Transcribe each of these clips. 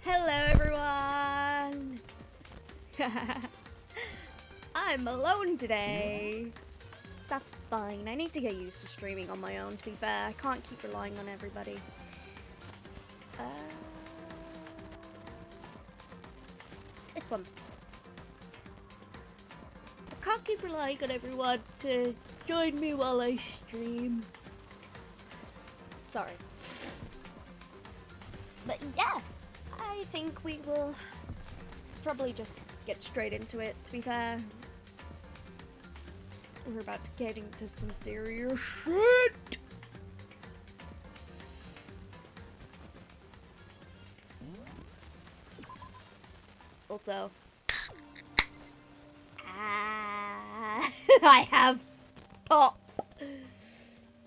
Hello everyone! I'm alone today. That's fine. I need to get used to streaming on my own, to be fair. I can't keep relying on everybody. This one. I can't keep relying on everyone to join me while I stream. Sorry. But yeah, I think we will probably just get straight into it, to be fair. We're about to get into some serious shit. Also, I have pop.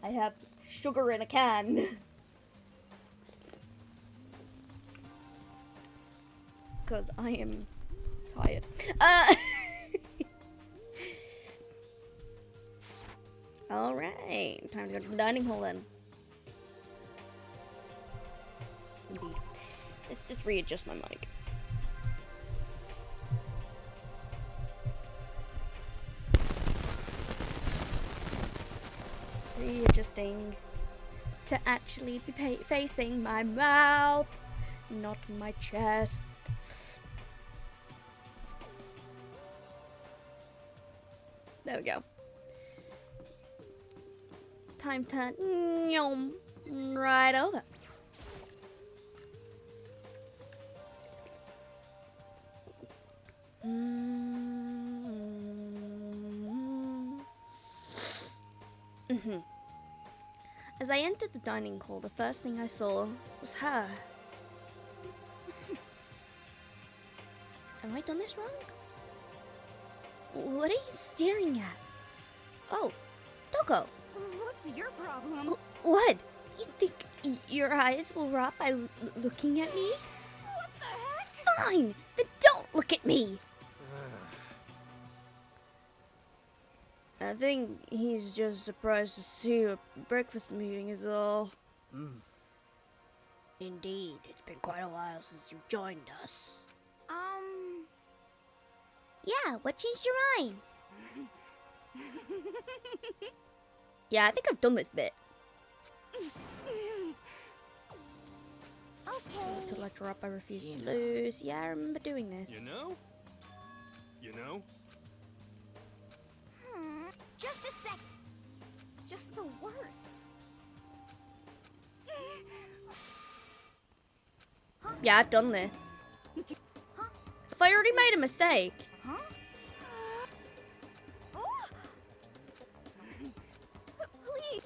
I have sugar in a can. Because I am tired. Alright, time to go to the dining hall then. Indeed. Let's just readjust my mic. Readjusting to actually be facing my mouth, not my chest. There we go. Time to nyom right over. As I entered the dining hall, the first thing I saw was her. Have I done this wrong? What are you staring at? Oh, Doko. What's your problem? What? You think your eyes will rot by looking at me? What the heck? Fine, then don't look at me. I think he's just surprised to see you at breakfast meeting is all. Indeed, it's been quite a while since you joined us. Yeah, what changed your mind? Yeah, I think I've done this bit. Okay. To let her up, I refuse to lose. Yeah, I remember doing this. You know? Just a sec. Just the worst. Yeah, I've done this. Have I already made a mistake? Huh? Oh! Please.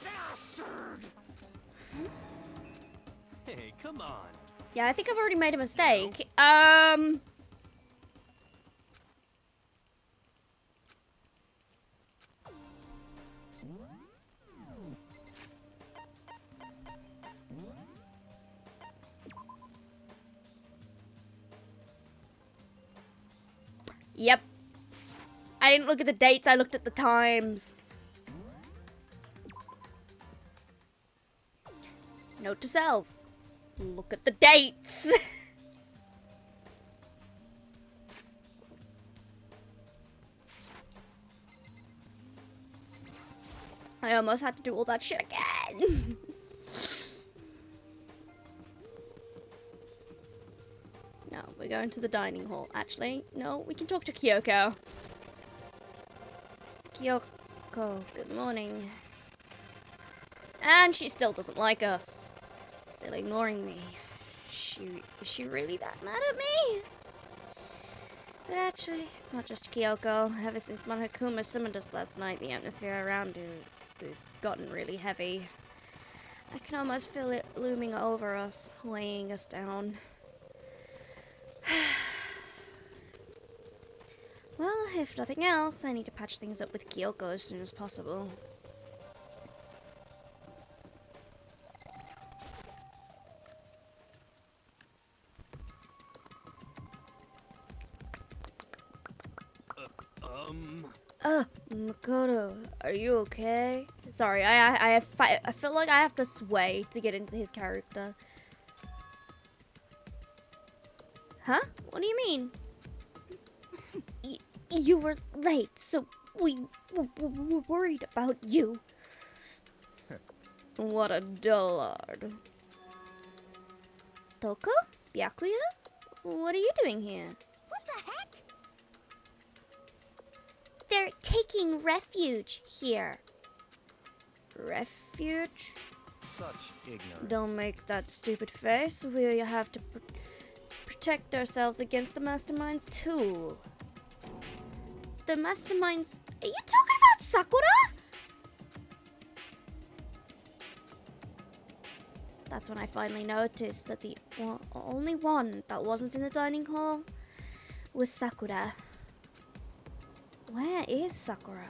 Bastard! Hey, come on. Yeah, I think I've already made a mistake. Yep. I didn't look at the dates, I looked at the times. Note to self. Look at the dates. I almost had to do all that shit again. No, we're going to the dining hall. Actually, no, we can talk to Kyoko. Kyoko, good morning. And she still doesn't like us. Still ignoring me. Is she really that mad at me? But actually, it's not just Kyoko. Ever since Monokuma summoned us last night, the atmosphere around her has gotten really heavy. I can almost feel it looming over us, weighing us down. Well, if nothing else, I need to patch things up with Kyoko as soon as possible. Makoto, are you okay? Sorry, I feel like I have to sway to get into his character. Huh? What do you mean? You were late, so we were worried about you. What a dullard. Toko? Byakuya? What are you doing here? What the heck? They're taking refuge here. Refuge? Such ignorance. Don't make that stupid face. We have to protect ourselves against the Mastermind's tool. The Mastermind's... Are you talking about Sakura? That's when I finally noticed that the only one that wasn't in the dining hall was Sakura. Where is Sakura?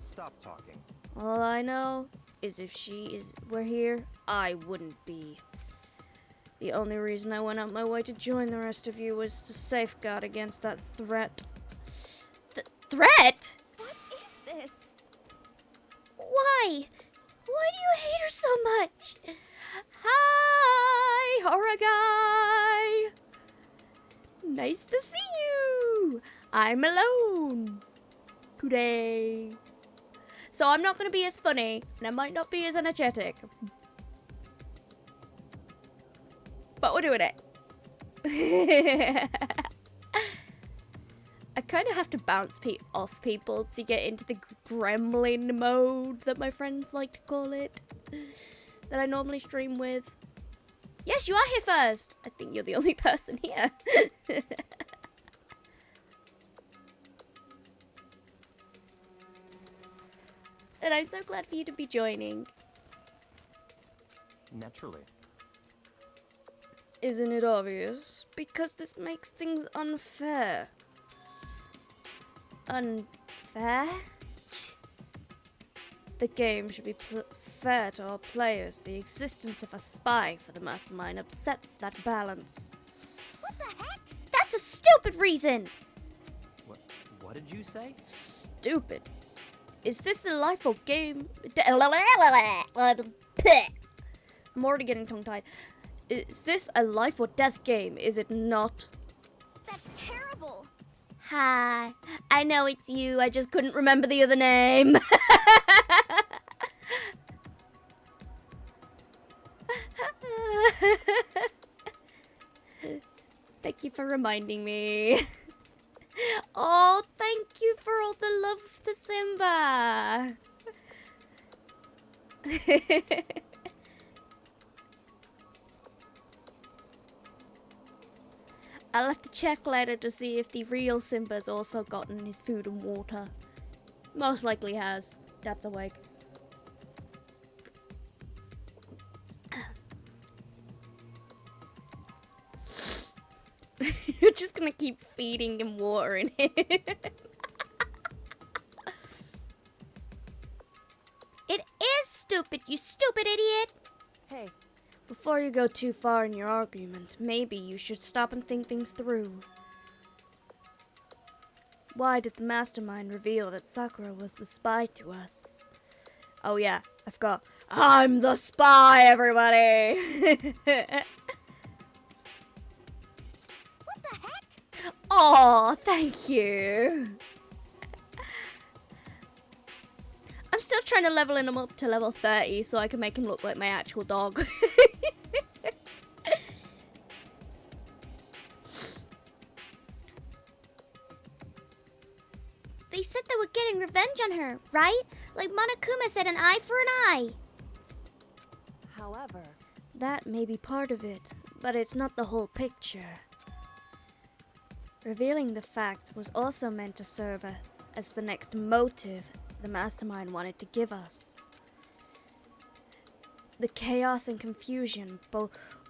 Stop talking. All I know is if she were here, I wouldn't be. The only reason I went out my way to join the rest of you was to safeguard against that threat. Threat? What is this? Why? Why do you hate her so much? Hi, horror guy. Nice to see you. I'm alone today. So I'm not going to be as funny, and I might not be as energetic. But we're doing it. I kind of have to bounce off people to get into the gremlin mode that my friends like to call it. That I normally stream with. Yes, you are here first. I think you're the only person here. And I'm so glad for you to be joining. Naturally. Isn't it obvious? Because this makes things unfair. Unfair? The game should be fair to all players. The existence of a spy for the Mastermind upsets that balance. What the heck? That's a stupid reason! What did you say? Stupid. Is this a life or game? I'm already getting tongue-tied. Is this a life or death game? Is it not? That's terrible. Hi. I know it's you. I just couldn't remember the other name. Thank you for reminding me. Oh, thank you for all the love to Simba. I'll have to check later to see if the real Simba's also gotten his food and water. Most likely has. Dad's awake. You're just gonna keep feeding him water in him. It is stupid, you stupid idiot! Hey, before you go too far in your argument, maybe you should stop and think things through. Why did the Mastermind reveal that Sakura was the spy to us? Oh yeah, I forgot. I'm the spy, everybody! Oh, thank you. I'm still trying to level him up to level 30 so I can make him look like my actual dog. They said they were getting revenge on her, right? Like Monokuma said, an eye for an eye. However, that may be part of it, but it's not the whole picture. Revealing the fact was also meant to serve as the next motive the Mastermind wanted to give us. The chaos and confusion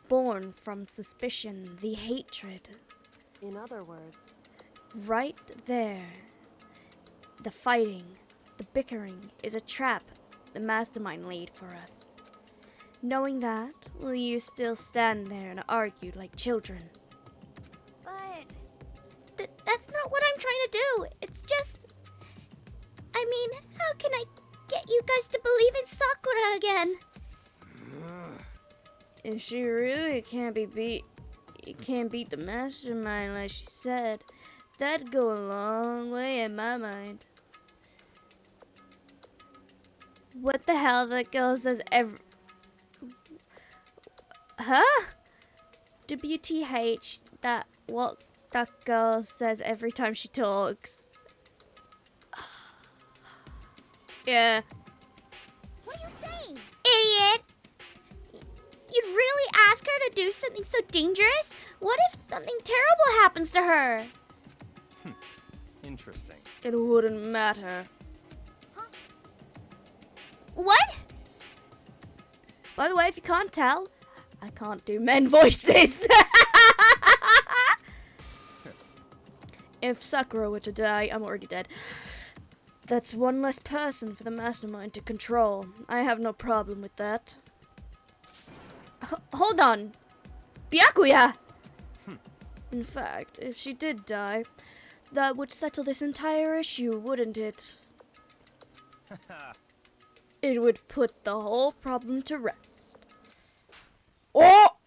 born from suspicion, the hatred. in other words, Right there. The fighting, the bickering is a trap the Mastermind laid for us. Knowing that, will you still stand there and argue like children? But That's not what I'm trying to do. It's just... I mean, how can I get you guys to believe in Sakura again? If she really can't be beat, you can't beat the mastermind like she said, that'd go a long way in my mind. What the hell? That girl says Huh? WTH, what that girl says every time she talks. Yeah. What are you saying? Idiot! You'd really ask her to do something so dangerous? What if something terrible happens to her? Interesting. It wouldn't matter. Huh? What? By the way, if you can't tell, I can't do men voices. If Sakura were to die, I'm already dead. That's one less person for the mastermind to control. I have no problem with that. Hold on. Byakuya! In fact, if she did die, that would settle this entire issue, wouldn't it? It would put the whole problem to rest. Oh!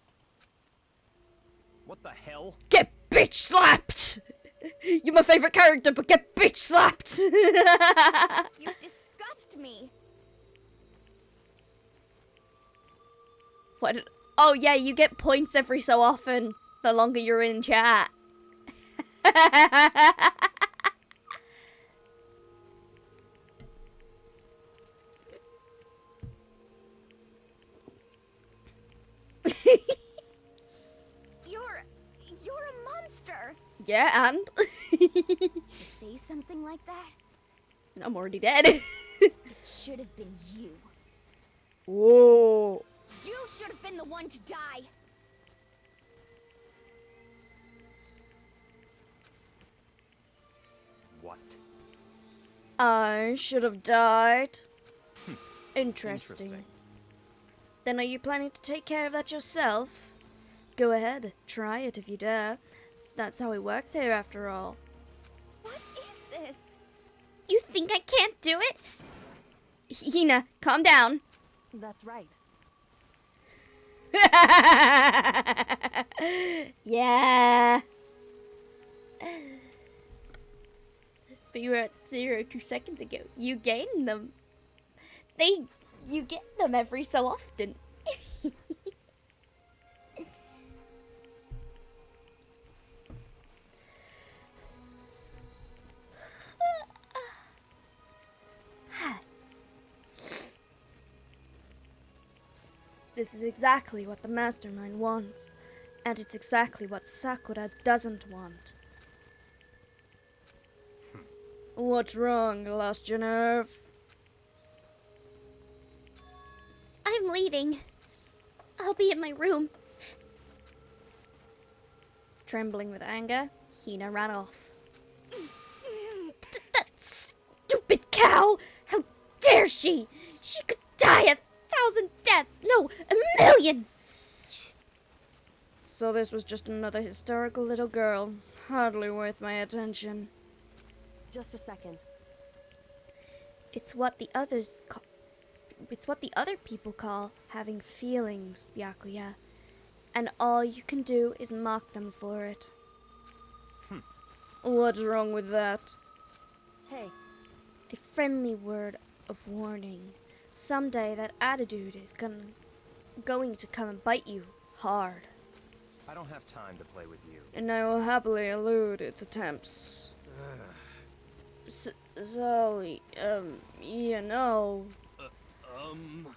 What the hell? Get bitch slapped! You're my favorite character, but get bitch slapped! You disgust me. What? Oh yeah, you get points every so often, the longer you're in chat. You're a monster. Yeah, and? To say something like that, I'm already dead. it should have been you. Whoa. You should have been the one to die. What? I should have died. Interesting. Then are you planning to take care of that yourself? Go ahead, try it if you dare. That's how it works here after all. What is this? You think I can't do it? Hina, calm down. That's right. Yeah. But you were at 0 2 seconds ago. You gain them. You get them every so often. This is exactly what the mastermind wants, and it's exactly what Sakura doesn't want. What's wrong? Lost your nerve? I'm leaving. I'll be in my room. Trembling with anger, Hina ran off. That stupid cow! How dare she! She could die 1,000 deaths! No, 1,000,000! So this was just another hysterical little girl. Hardly worth my attention. Just a second. It's what the other people call having feelings, Byakuya. And all you can do is mock them for it. What's wrong with that? Hey, A friendly word of warning. Someday that attitude is going to come and bite you hard. I don't have time to play with you. And I will happily elude its attempts. So, you know,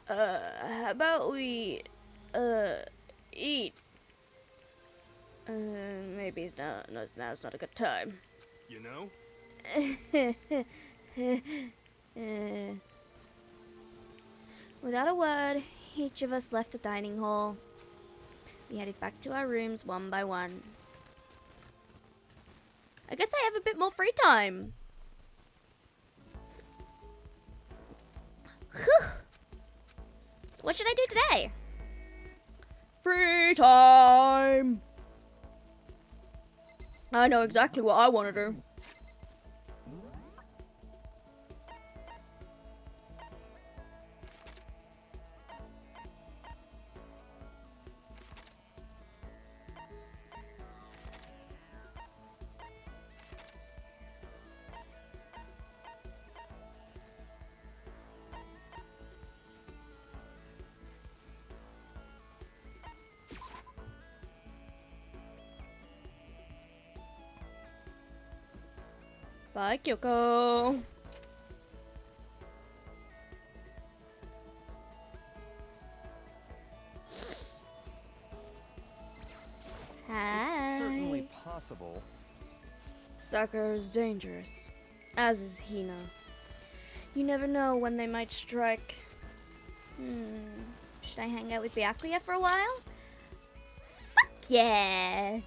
how about we, eat? Maybe now's not a good time. You know? Without a word, each of us left the dining hall. We headed back to our rooms one by one. I guess I have a bit more free time. Whew. So what should I do today? Free time! I know exactly what I want to do. Bye, Kyoko. It's certainly Hi. possible. Sakura is dangerous, as is Hina. You never know when they might strike. Should I hang out with Byakuya for a while? Fuck yeah!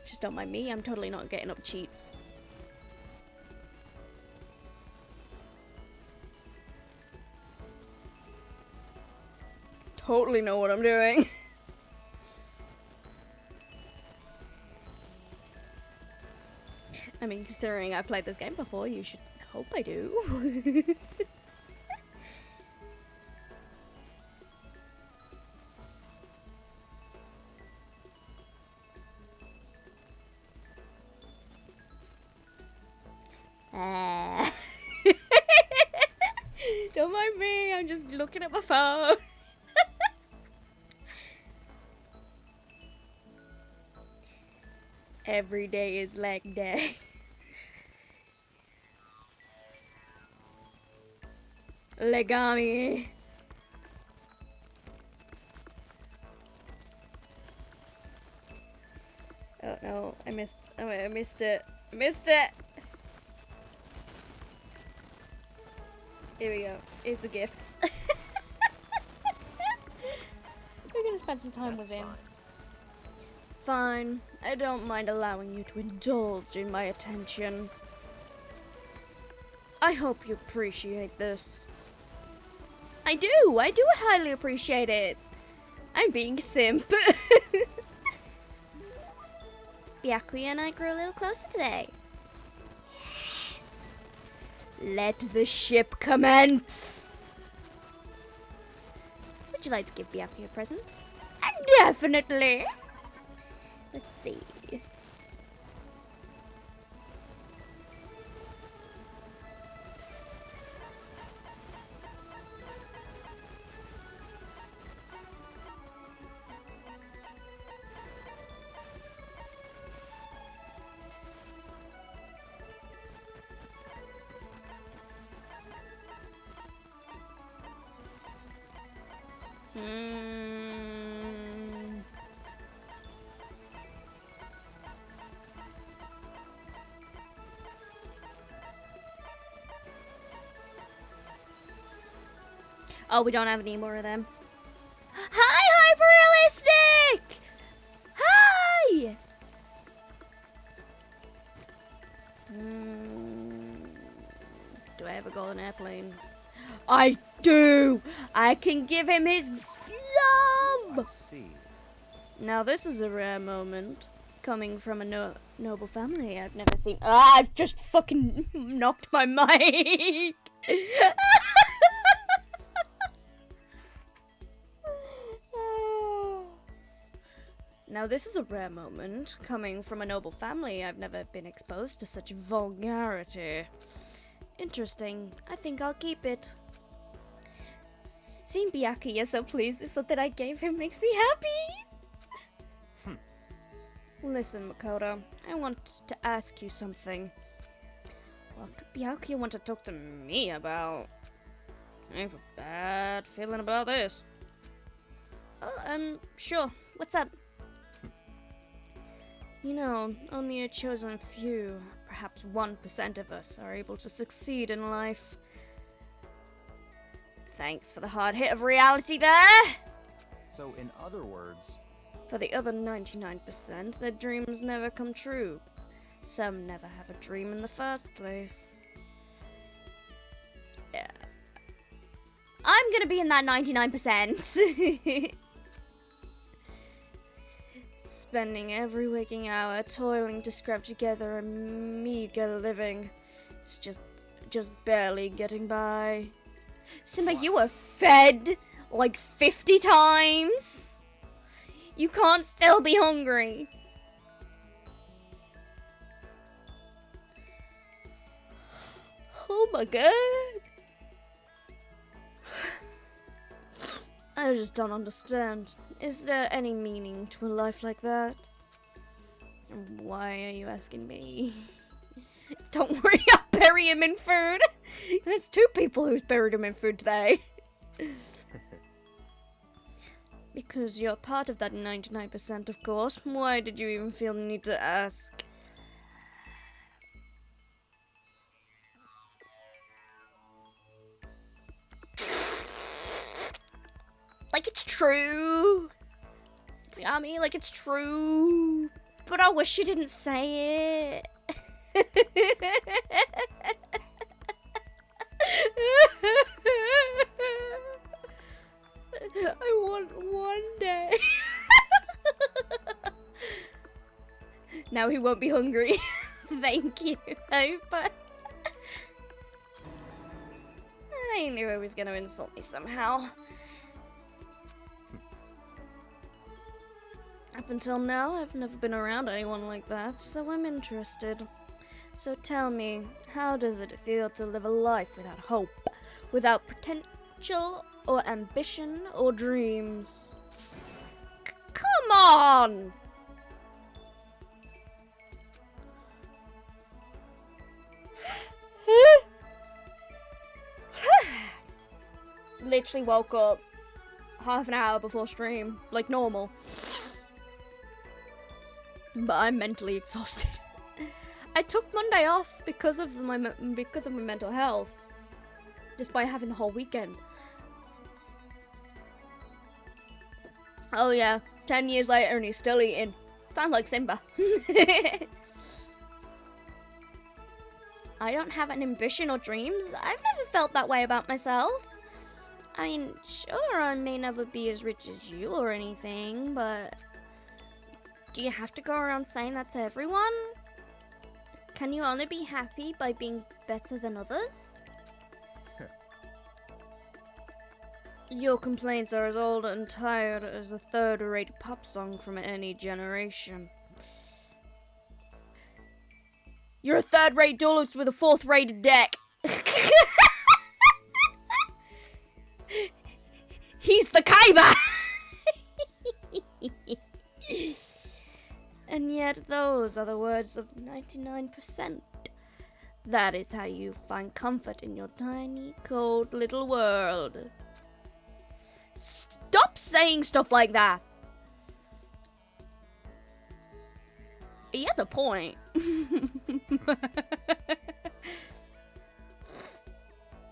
Just don't mind me, I'm totally not getting up cheats. Totally know what I'm doing. I mean, considering I played this game before, you should hope I do. Don't mind me, I'm just looking at my phone. Every day is leg day. Legami. Oh no, I missed it. Missed it! Here we go. Here's the gifts. We're gonna spend some time with him. Fine. I don't mind allowing you to indulge in my attention. I hope you appreciate this. I do highly appreciate it. I'm being simp. Byakuya and I grew a little closer today. Yes. Let the ship commence. Would you like to give Byakuya a present? Definitely. Let's see. Oh, we don't have any more of them. Hi, Hyperrealistic! Hi! Do I have a golden airplane? I do! I can give him his love! See. Now this is a rare moment. Coming from a noble family I've never seen. Ah, I've just fucking knocked my mic! Now this is a rare moment. Coming from a noble family, I've never been exposed to such vulgarity. Interesting. I think I'll keep it. Seeing Byakuya so pleased is something I gave him makes me happy. Listen, Makoto, I want to ask you something. What could Byakuya want to talk to me about? I have a bad feeling about this. Oh, sure. What's up? You know, only a chosen few, perhaps 1% of us, are able to succeed in life. Thanks for the hard hit of reality there! So, in other words, For the other 99%, their dreams never come true. Some never have a dream in the first place. Yeah. I'm gonna be in that 99%. Spending every waking hour toiling to scrap together a meager living. It's just barely getting by. Simba, you were fed like 50 times. You can't still be hungry. Oh my god. I just don't understand. Is there any meaning to a life like that? And why are you asking me? Don't worry, I'll bury him in food. There's 2 people who's buried him in food today. Because you're part of that 99%, of course. Why did you even feel the need to ask? Like it's true. I mean, like it's true. But I wish you didn't say it. I want one day. Now he won't be hungry. Thank you. But I knew he was gonna insult me somehow. Up until now, I've never been around anyone like that, so I'm interested. So tell me, how does it feel to live a life without hope, without potential or ambition or dreams? Come on! Literally woke up half an hour before stream, like normal. But I'm mentally exhausted. I took Monday off because of my mental health, despite having the whole weekend. Oh yeah, 10 years later and he's still eating. Sounds like Simba. I don't have an ambition or dreams. I've never felt that way about myself. I mean, sure, I may never be as rich as you or anything, but do you have to go around saying that to everyone? Can you only be happy by being better than others? Your complaints are as old and tired as a third-rate pop song from any generation. You're a third-rate Duluth with a fourth-rated deck. He's the Kaiba! And yet those are the words of 99%. That is how you find comfort in your tiny, cold little world. Stop saying stuff like that! He has a point.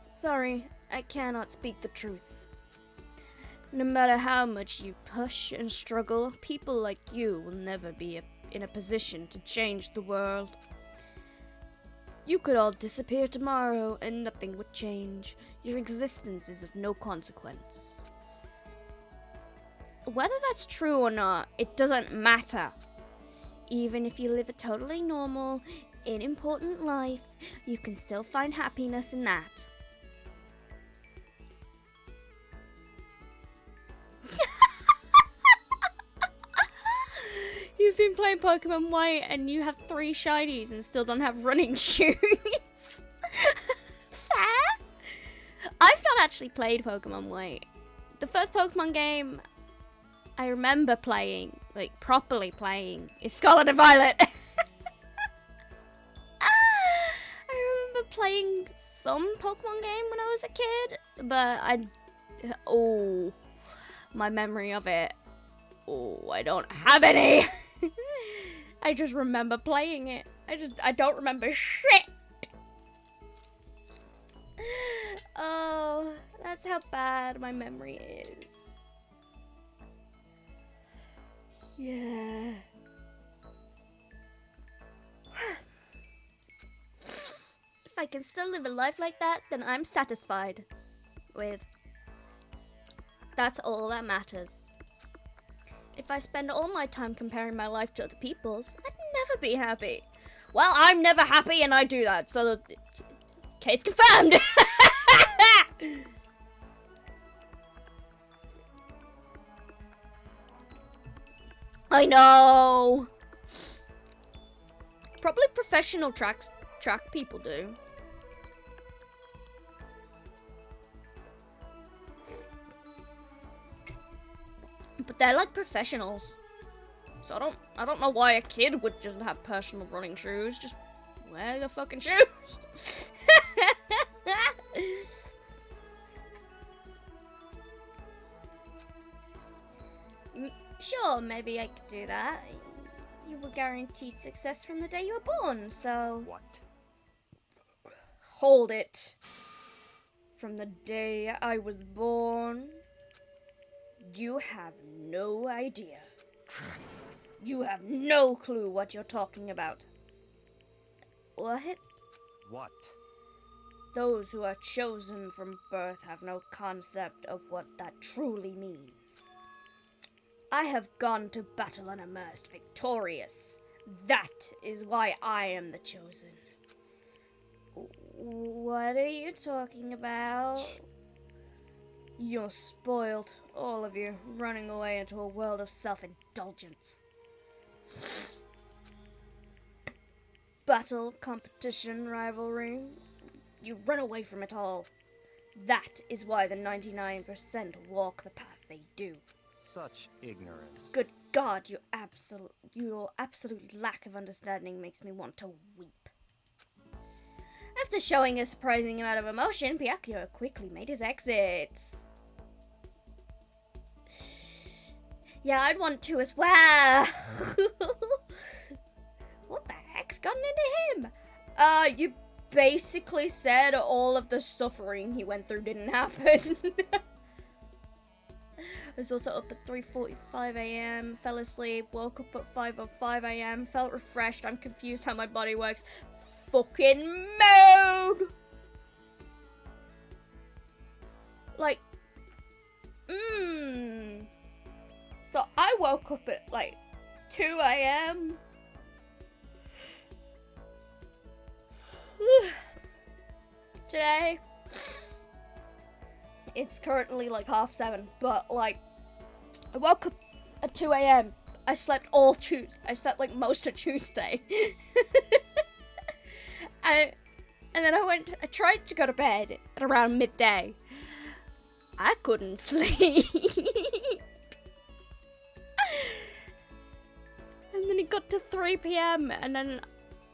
Sorry, I cannot speak the truth. No matter how much you push and struggle, people like you will never be in a position to change the world. You could all disappear tomorrow and nothing would change. Your existence is of no consequence. Whether that's true or not, it doesn't matter. Even if you live a totally normal, unimportant life, you can still find happiness in that. You've been playing Pokemon White and you have 3 shinies and still don't have running shoes. Fair? I've not actually played Pokemon White. The first Pokemon game I remember playing, like properly playing, is Scarlet and Violet. I remember playing some Pokemon game when I was a kid, but my memory of it, I don't have any. I just remember playing it. I don't remember shit. Oh, that's how bad my memory is. Yeah. If I can still live a life like that, then I'm satisfied with. That's all that matters. If I spend all my time comparing my life to other people's, I'd never be happy. Well, I'm never happy and I do that, so case confirmed. I know. Probably professional track people do. But they're like professionals. So I don't know why a kid would just have personal running shoes. Just wear the fucking shoes. Sure, maybe I could do that. You were guaranteed success from the day you were born, so... What? Hold it. From the day I was born, you have no idea. You have no clue what you're talking about. What? What? Those who are chosen from birth have no concept of what that truly means. I have gone to battle and emerged victorious. That is why I am the chosen. What are you talking about? You're spoiled, all of you, running away into a world of self-indulgence. Battle, competition, rivalry. You run away from it all. That is why the 99% walk the path they do. Such ignorance. Good God, your absolute lack of understanding makes me want to weep. After showing a surprising amount of emotion, Byakuya quickly made his exit. Yeah, I'd want to as well. What the heck's gotten into him? You basically said all of the suffering he went through didn't happen. I was also up at 3:45 a.m., fell asleep, woke up at 5:05 a.m., felt refreshed, I'm confused how my body works. Fucking mode! Like, So I woke up at like 2 a.m. Today, it's currently like 7:30, but like, I woke up at 2 a.m. I slept I slept like most of Tuesday. And then I tried to go to bed at around midday. I couldn't sleep. And then it got to 3 p.m. and then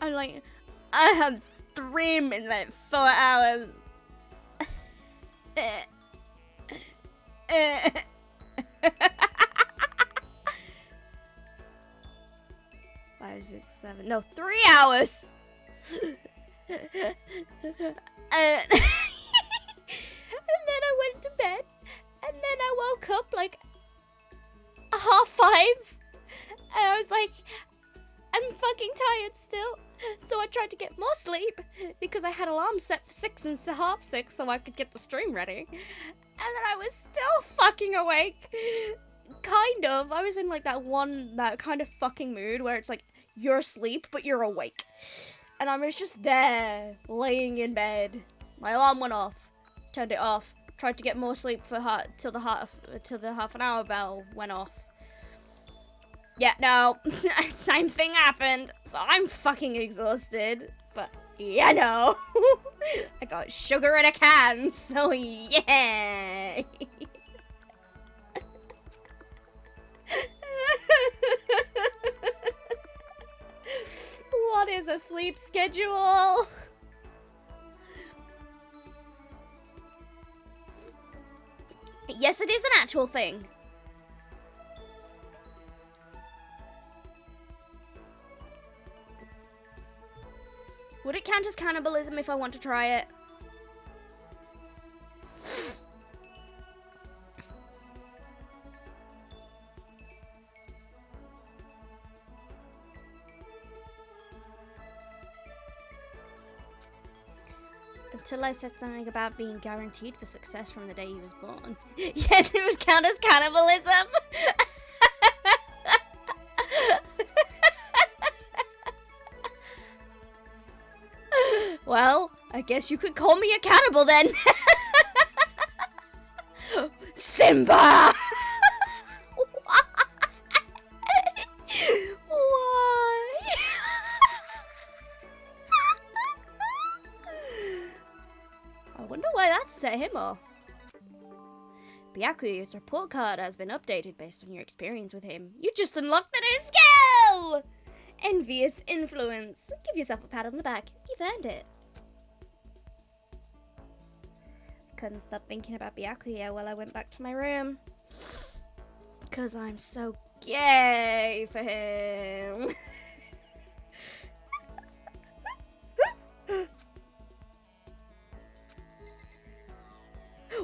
I'm like, I have 3 minutes, 4 hours. 5, 6, 7, no, 3 hours. And then I went to bed, and then I woke up like 5:30, and I was like, I'm fucking tired still. So I tried to get more sleep because I had alarm set for 6 and 6:30 so I could get the stream ready. And then I was still fucking awake. Kind of. I was in like that kind of fucking mood where it's like you're asleep but you're awake. And I was just there, laying in bed. My alarm went off. Turned it off. Tried to get more sleep till the half an hour bell went off. Yeah, no, same thing happened. So I'm fucking exhausted. But yeah, no. I got sugar in a can, so yeah. What is a sleep schedule? Yes, it is an actual thing. Would it count as cannibalism if I want to try it? Until I said something about being guaranteed for success from the day he was born. Yes, it would count as cannibalism. Well, I guess you could call me a cannibal then. Simba! Why? I wonder why that set him off. Byakuyu's report card has been updated based on your experience with him. You just unlocked the new skill! Envious influence. Give yourself a pat on the back. You've earned it. I couldn't stop thinking about Byakuya while I went back to my room. Because I'm so gay for him.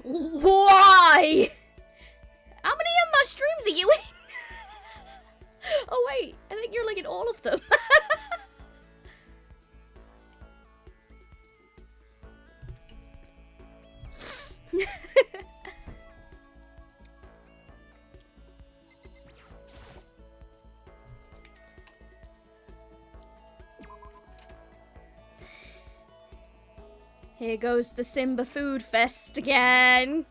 Why? How many mushrooms are you in? Oh wait, I think you're like in all of them. Here goes the Simba Food Fest again.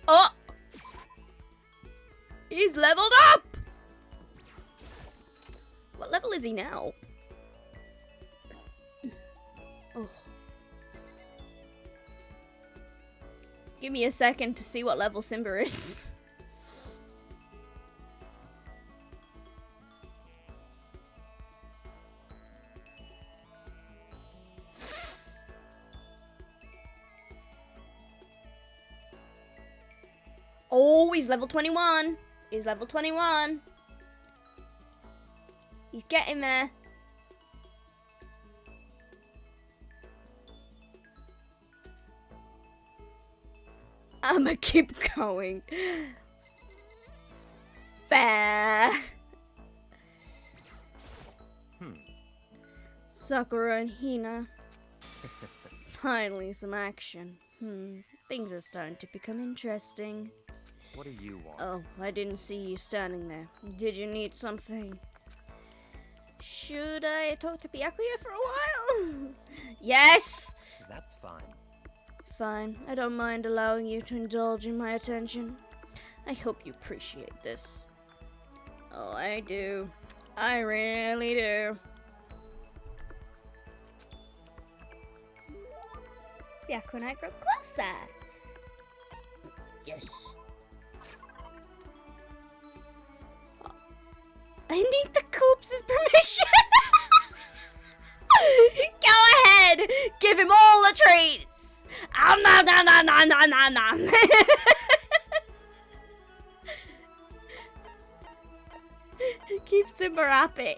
Oh! He's leveled up! What level is he now? Oh. Give me a second to see what level Simba is. Oh, he's level 21. He's level 21. He's getting there. I'ma keep going. Fair. Sakura and Hina. Finally some action. Things are starting to become interesting. What do you want? Oh, I didn't see you standing there. Did you need something? Should I talk to Byakuya for a while? Yes! That's fine. Fine, I don't mind allowing you to indulge in my attention. I hope you appreciate this. Oh, I do. I really do. Byakuya and I grow closer. Yes. I need the corpse's permission. Go ahead, give him all the treats. Nom nom nom nom nom nom nom. Keep Simba happy.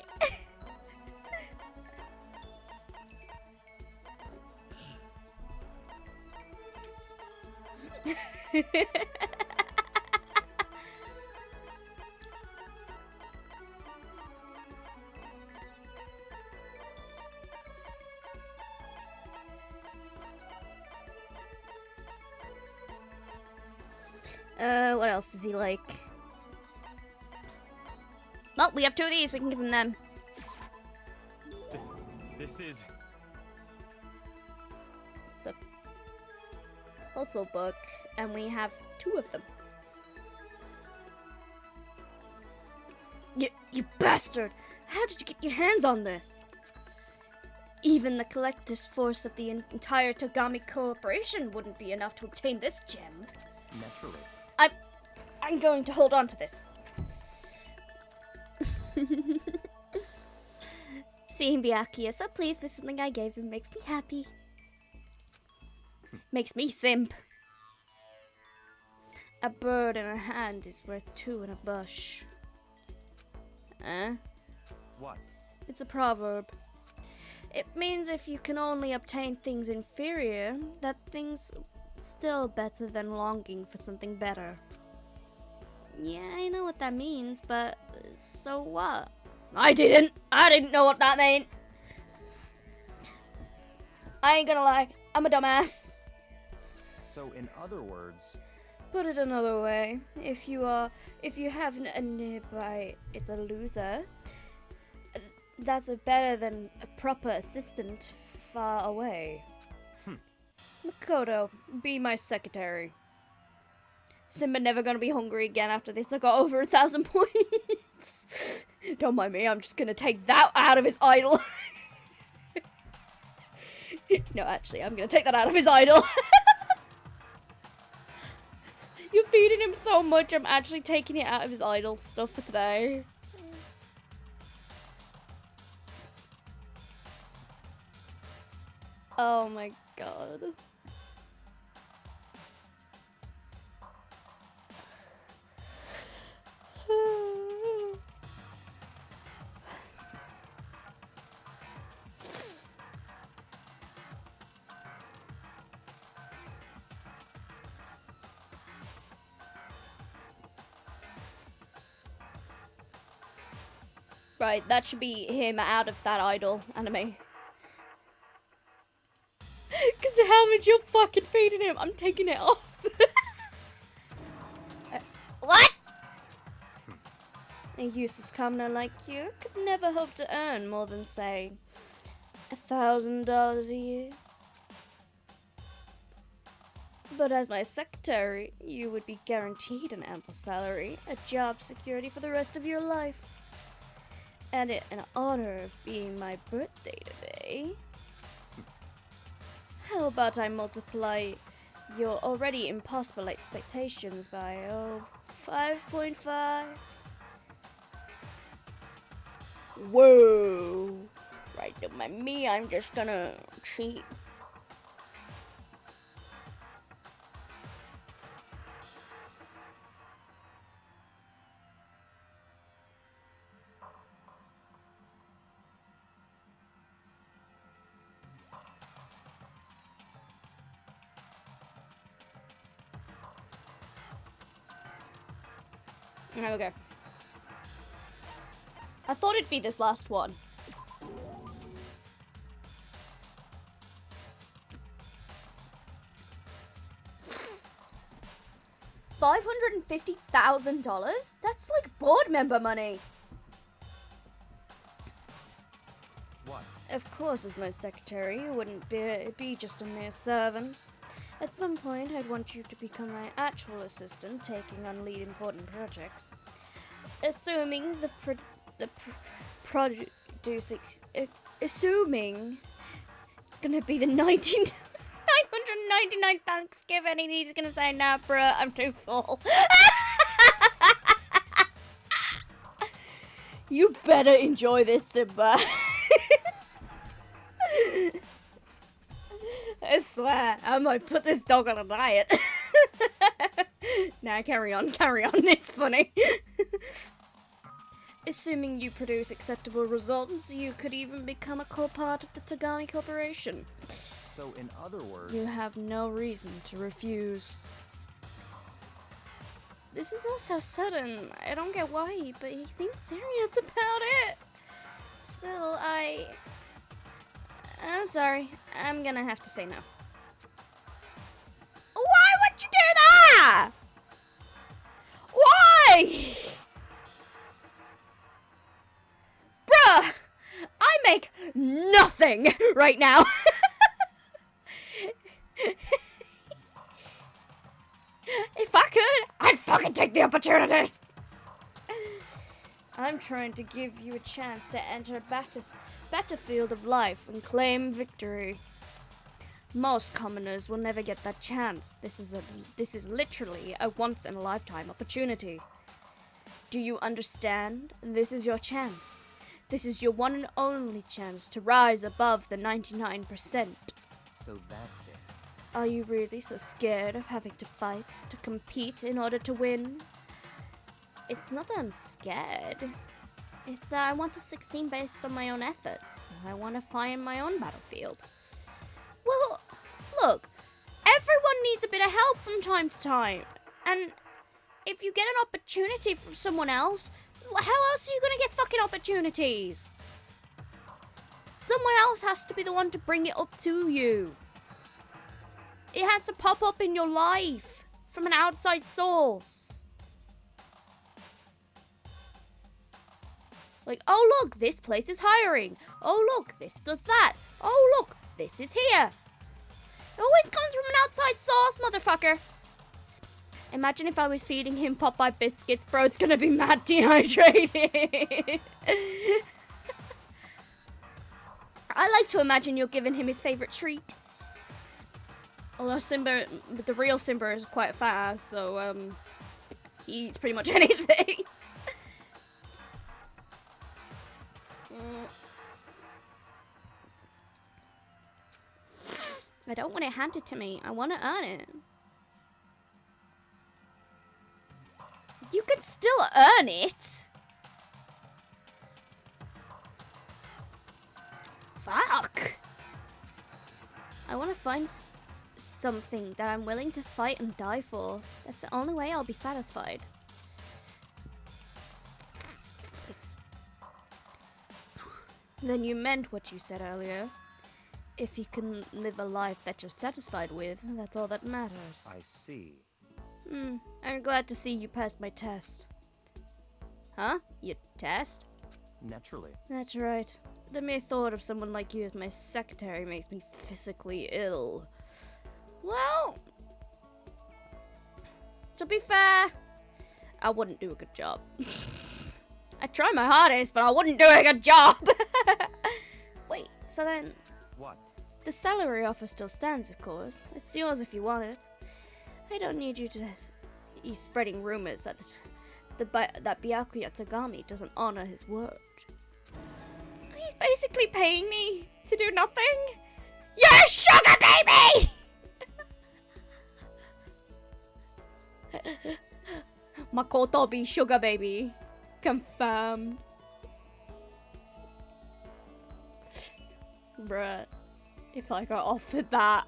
What else does he like? Well, we have two of these. We can give him them. This is... It's a puzzle book, and we have two of them. You bastard! How did you get your hands on this? Even the collector's force of the entire Togami Corporation wouldn't be enough to obtain this gem. Naturally. I'm going to hold on to this. Seeing Byakuya so pleased with something I gave him makes me happy. Makes me simp. A bird in a hand is worth two in a bush. What? It's a proverb. It means if you can only obtain things inferior, that thing's still better than longing for something better. Yeah, I know what that means, but so what? I didn't know what that meant. I ain't gonna lie, I'm a dumbass. So in other words... Put it another way, if you have a nearby, it's a loser. That's better than a proper assistant far away. Makoto, be my secretary. Simba never gonna be hungry again after this. I got over 1,000 points. Don't mind me, I'm just gonna take that out of his idol. No, actually, I'm gonna take that out of his idol. You feeding him so much, I'm actually taking it out of his idle stuff for today. Oh my god. Right, that should be him out of that idol anime. Because of how much you're fucking feeding him, I'm taking it off. What? A useless commoner like you could never hope to earn more than, say, $1,000 a year. But as my secretary, you would be guaranteed an ample salary, a job security for the rest of your life. And it in honor of being my birthday today. How about I multiply your already impossible expectations by, 5.5? Whoa! Right, don't mind me, I'm just gonna cheat. Okay. I thought it'd be this last one. $550,000? That's like board member money. What? Of course, as my secretary, you wouldn't be just a mere servant. At some point, I'd want you to become my actual assistant, taking on lead important projects. Assuming assuming it's gonna be the 999 Thanksgiving, and he's gonna say, nah, bruh, I'm too full. You better enjoy this, Simba. I swear, I might put this dog on a diet. Nah, carry on, it's funny. Assuming you produce acceptable results, you could even become a core part of the Tagami Corporation. So, in other words... You have no reason to refuse. This is all so sudden. I don't get why, but he seems serious about it. Still, I'm sorry. I'm gonna have to say no. Why would you do that? Why? Bruh, I make nothing right now. If I could, I'd fucking take the opportunity. I'm trying to give you a chance to enter a battlefield of life and claim victory. Most commoners will never get that chance. This is literally a once-in-a-lifetime opportunity. Do you understand? This is your chance. This is your one and only chance to rise above the 99%. So that's it. Are you really so scared of having to fight, to compete in order to win? It's not that I'm scared. It's that I want to succeed based on my own efforts. I want to find my own battlefield. Well, look, everyone needs a bit of help from time to time. And if you get an opportunity from someone else, how else are you going to get fucking opportunities? Someone else has to be the one to bring it up to you. It has to pop up in your life from an outside source. Like, oh look, this place is hiring. Oh look, this does that. Oh look, this is here. It always comes from an outside source, motherfucker. Imagine if I was feeding him Popeye biscuits, bro's gonna be mad dehydrated. I like to imagine you're giving him his favorite treat. Although Simba, the real Simba is quite fast, so he eats pretty much anything. I don't want it handed to me. I want to earn it. You can still earn it. Fuck. I want to find something that I'm willing to fight and die for. That's the only way I'll be satisfied. Then you meant what you said earlier. If you can live a life that you're satisfied with, that's all that matters. I see. I'm glad to see you passed my test. Huh? Your test? Naturally. That's right. The mere thought of someone like you as my secretary makes me physically ill. Well, to be fair, I wouldn't do a good job. I try my hardest, but I wouldn't do a good job. Wait, so then... What? The salary offer still stands, of course. It's yours if you want it. I don't need you to be spreading rumors that that Byakuya Tagami doesn't honor his word. He's basically paying me to do nothing. You're a sugar baby! Makoto be sugar baby. Confirmed. Bruh, if I got offered that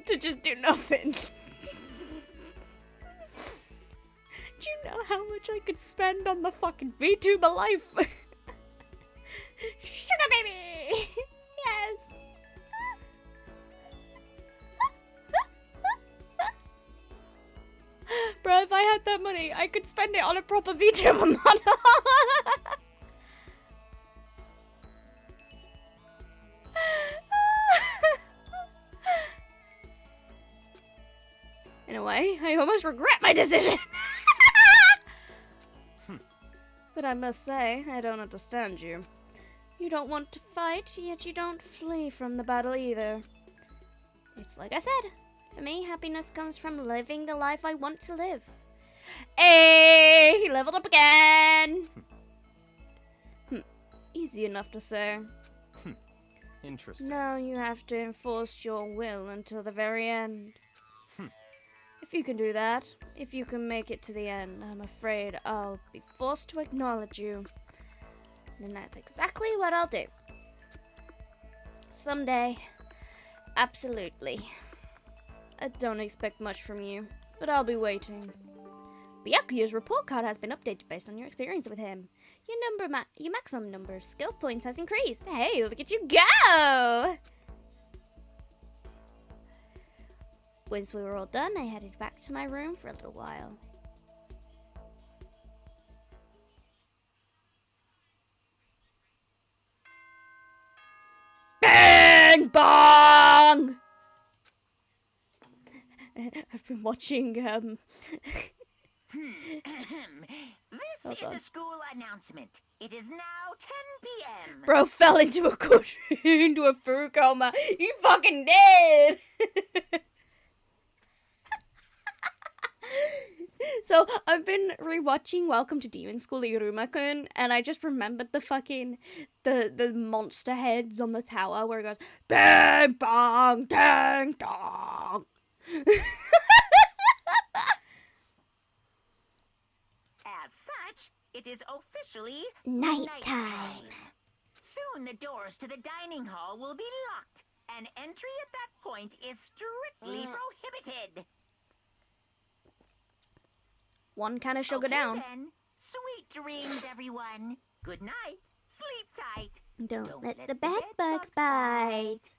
to just do nothing. Do you know how much I could spend on the fucking VTuber life? Sugar baby! Yes! Bro, if I had that money, I could spend it on a proper VTuber model. In a way, I almost regret my decision. But I must say, I don't understand you. You don't want to fight, yet you don't flee from the battle either. It's like I said, for me, happiness comes from living the life I want to live. Hey, he leveled up again. Easy enough to say. Interesting. Now you have to enforce your will until the very end. If you can do that, if you can make it to the end, I'm afraid I'll be forced to acknowledge you. And that's exactly what I'll do. Someday. Absolutely. I don't expect much from you, but I'll be waiting. Byakuya's report card has been updated based on your experience with him. Your maximum number of skill points has increased. Hey, look at you go! Once we were all done, I headed back to my room for a little while. Bang bong! I've been watching, This Hold is on. a school announcement. It is now 10 p.m. Bro fell into a into a fruit coma. He fucking did! So, I've been rewatching Welcome to Demon School Iruma-kun, and I just remembered the fucking, the monster heads on the tower where it goes, bang, bong, dang, dong. As such, it is officially Nighttime. Soon the doors to the dining hall will be locked, and entry at that point is strictly prohibited. One kind of sugar Okay, down. Then. Sweet dreams, everyone. Good night. Sleep tight. Don't let the bed bugs bite.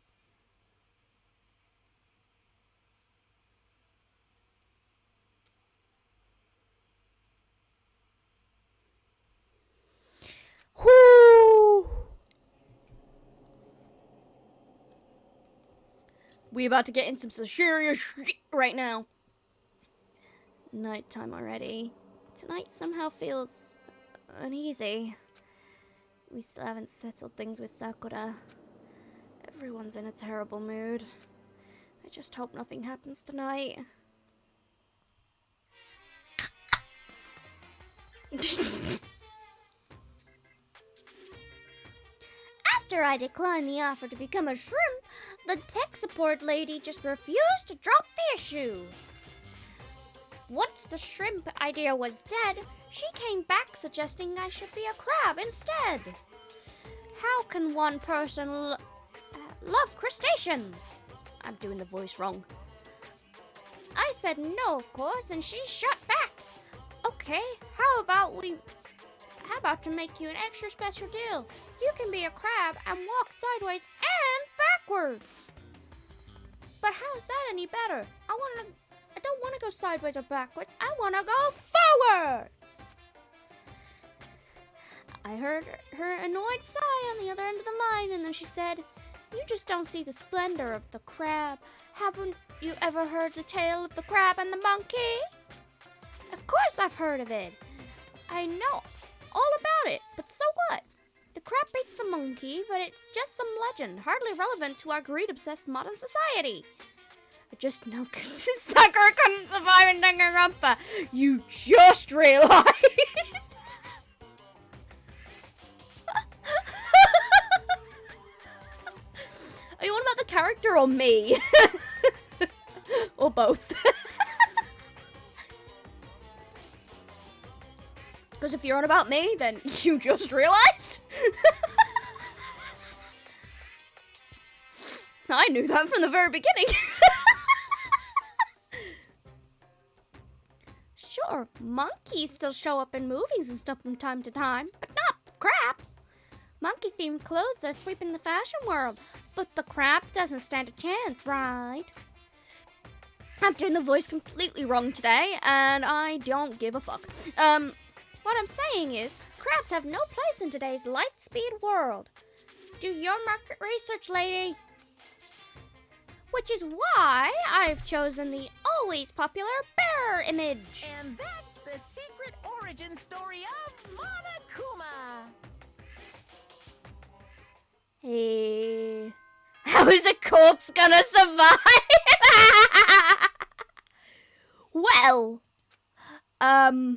Whoo! We about to get in some serious shit right now. Nighttime already. Tonight somehow feels uneasy. We still haven't settled things with Sakura. Everyone's in a terrible mood. I just hope nothing happens tonight. After I declined the offer to become a shrimp, the tech support lady just refused to drop the issue. Once the shrimp idea was dead, she came back suggesting I should be a crab instead. How can one person love crustaceans? I'm doing the voice wrong. I said no, of course, and she shot back. Okay, how about to make you an extra special deal? You can be a crab and walk sideways and backwards. But how's that any better? I don't want to go sideways or backwards. I want to go forwards. I heard her annoyed sigh on the other end of the line, and then she said, "You just don't see the splendor of the crab. Haven't you ever heard the tale of the crab and the monkey?" Of course I've heard of it. I know all about it, but so what? The crab beats the monkey, but it's just some legend, hardly relevant to our greed-obsessed modern society. I just know Sakura couldn't survive in Danganronpa. You just realized. Are you on about the character or me? Or both? Because if you're on about me, then you just realized? I knew that from the very beginning. Sure, monkeys still show up in movies and stuff from time to time, but not crabs. Monkey-themed clothes are sweeping the fashion world, but the crab doesn't stand a chance, right? I'm doing the voice completely wrong today, and I don't give a fuck. What I'm saying is, crabs have no place in today's light-speed world. Do your market research, lady. Which is why I've chosen the always popular bear image. And that's the secret origin story of Monokuma. Hey, how is a corpse gonna survive? Well, I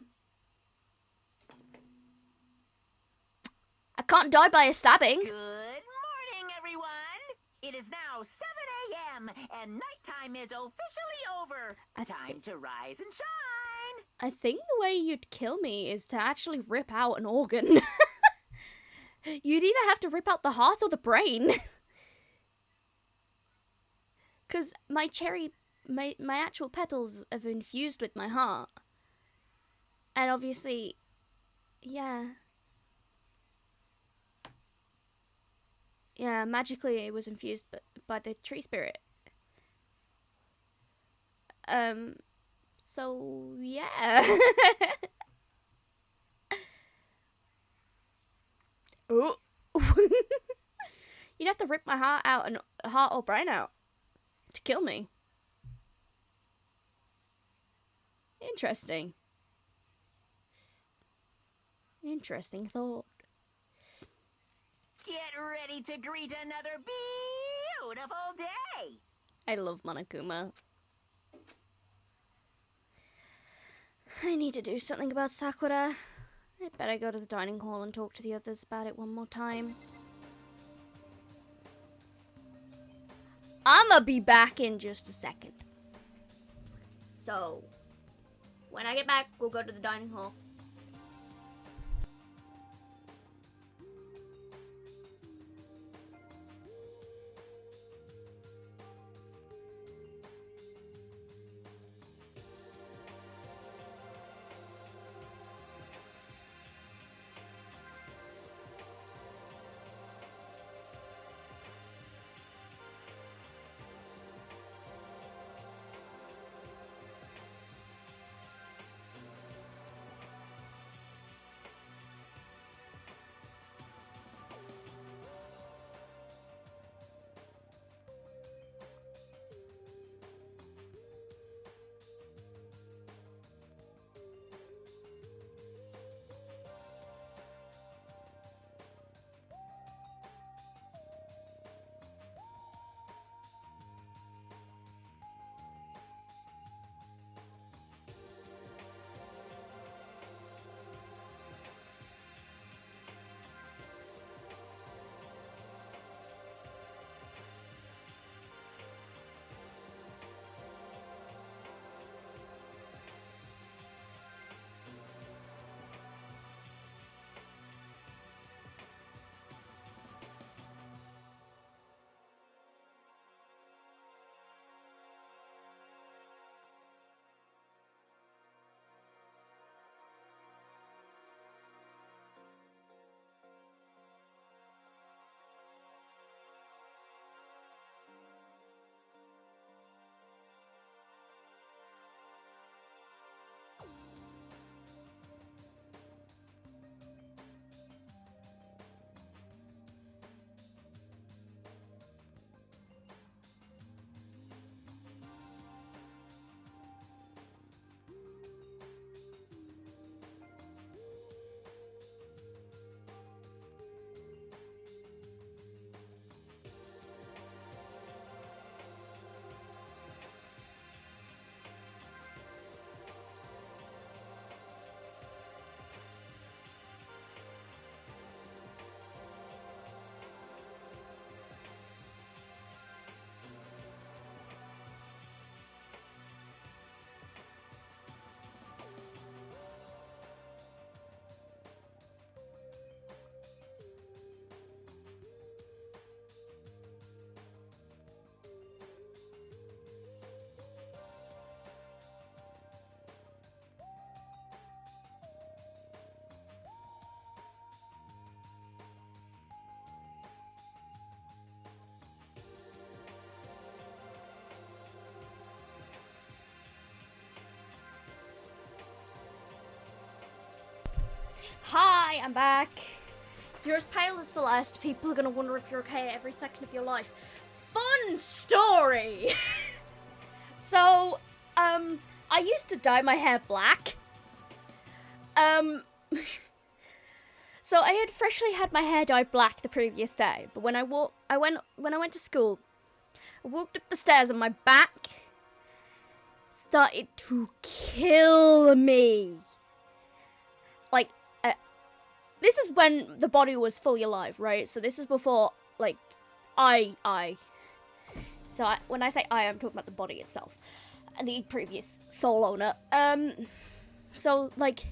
can't die by a stabbing. Good morning, everyone. It is now 7 a.m. and nighttime is officially over. Time to rise and shine. I think the way you'd kill me is to actually rip out an organ. You'd either have to rip out the heart or the brain. Because my actual petals have infused with my heart. And obviously, yeah. Yeah, magically it was infused by the tree spirit. So, yeah. Oh. You'd have to rip my heart out and heart or brain out to kill me. Interesting. Interesting thought. Get ready to greet another beautiful day. I love Monokuma. I need to do something about Sakura. I better go to the dining hall and talk to the others about it one more time. I'ma be back in just a second. So, when I get back, we'll go to the dining hall. Hi, I'm back. You're as pale as Celeste. People are gonna wonder if you're okay every second of your life. Fun story! So, I used to dye my hair black. So I had freshly had my hair dyed black the previous day, but when I went to school, I walked up the stairs and my back started to kill me. Like, this is when the body was fully alive, right? So this was before, like, when I say I'm talking about the body itself, and the previous soul owner. So, like,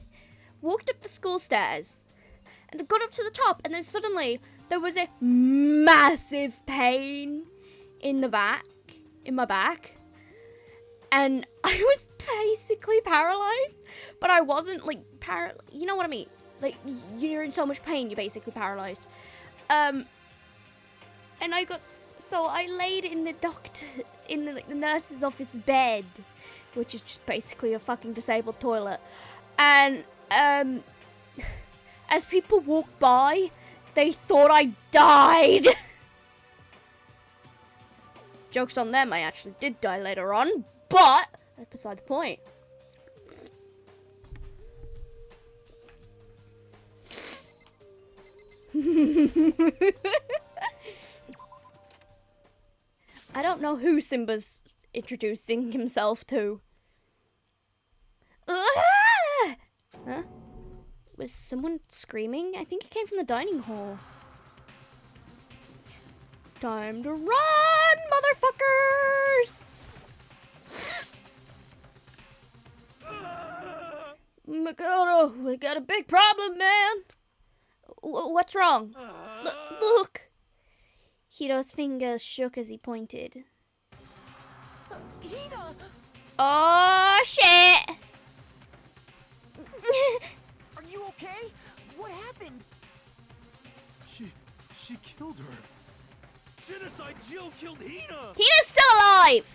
walked up the school stairs, and got up to the top, and then suddenly there was a massive pain in my back, and I was basically paralyzed, but I wasn't like you know what I mean? Like, you're in so much pain, you're basically paralyzed. And I laid in the nurse's office bed, which is just basically a fucking disabled toilet, and as people walked by, they thought I died. Joke's on them, I actually did die later on, but that's beside the point. I don't know who Simba's introducing himself to. Huh? Was someone screaming? I think it came from the dining hall. Time to run, motherfuckers! Makoto, we got a big problem, man. What's wrong? Look. Hiro's finger shook as he pointed. Hina! Oh, shit! Are you okay? What happened? She killed her. Genocide Jill killed Hina! Hina's still alive!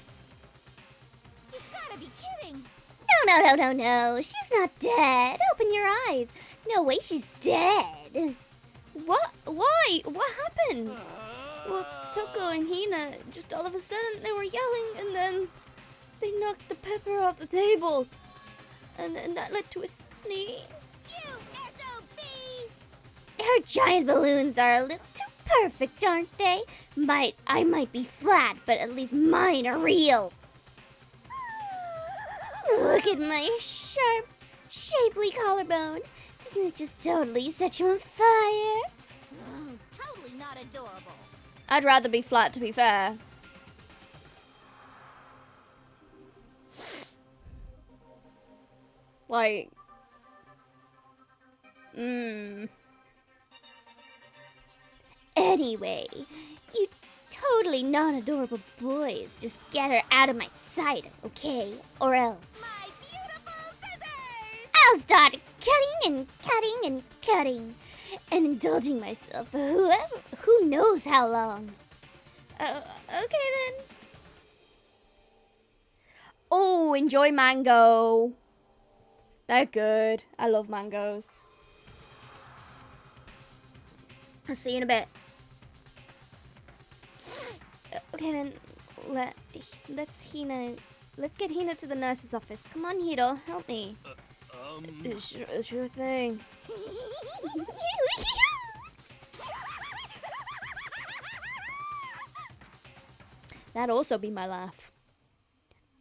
You've gotta be kidding. No. She's not dead. Open your eyes. No way she's dead. What? Why? What happened? Well, Toko and Hina, just all of a sudden, they were yelling, and then they knocked the pepper off the table. And then that led to a sneeze. You SOB! Her giant balloons are a little too perfect, aren't they? I might be flat, but at least mine are real. Look at my sharp, shapely collarbone. Doesn't it just totally set you on fire? Totally not adorable. I'd rather be flat, to be fair. Like, Anyway, you totally non-adorable boys, just get her out of my sight, okay? Or else My beautiful scissors! I'll start cutting and indulging myself for who knows how long. Okay then. Oh, enjoy mango. They're good. I love mangoes. I'll see you in a bit. Okay then, let's get Hina to the nurse's office. Come on, Hiro, help me. Sure thing. That'd also be my laugh.